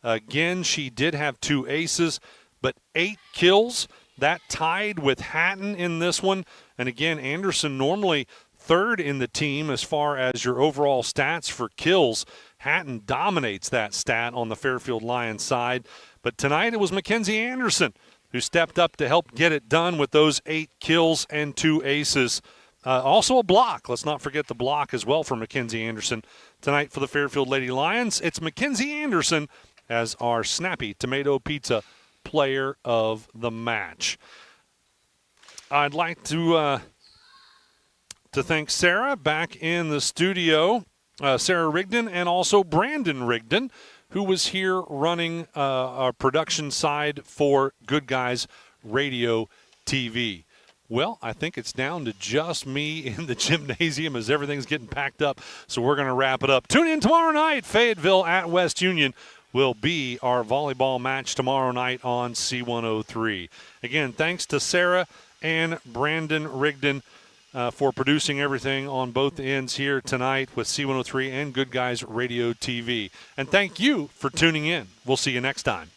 Again, she did have 2 aces, but 8 kills. That tied with Hatton in this one. And again, Anderson normally third in the team as far as your overall stats for kills. Hatton dominates that stat on the Fairfield Lions side. But tonight it was Mackenzie Anderson who stepped up to help get it done with those 8 kills and 2 aces. Also a block. Let's not forget the block as well for Mackenzie Anderson. Tonight for the Fairfield Lady Lions, it's Mackenzie Anderson as our Snappy Tomato Pizza player of the match. I'd like to thank Sarah back in the studio, Sarah Rigdon, and also Brandon Rigdon, who was here running our production side for Good Guys Radio TV. Well, I think it's down to just me in the gymnasium as everything's getting packed up, so we're going to wrap it up. Tune in tomorrow night. Fayetteville at West Union will be our volleyball match tomorrow night on C103. Again, thanks to Sarah and Brandon Rigdon for producing everything on both ends here tonight with C103 and Good Guys Radio TV. And thank you for tuning in. We'll see you next time.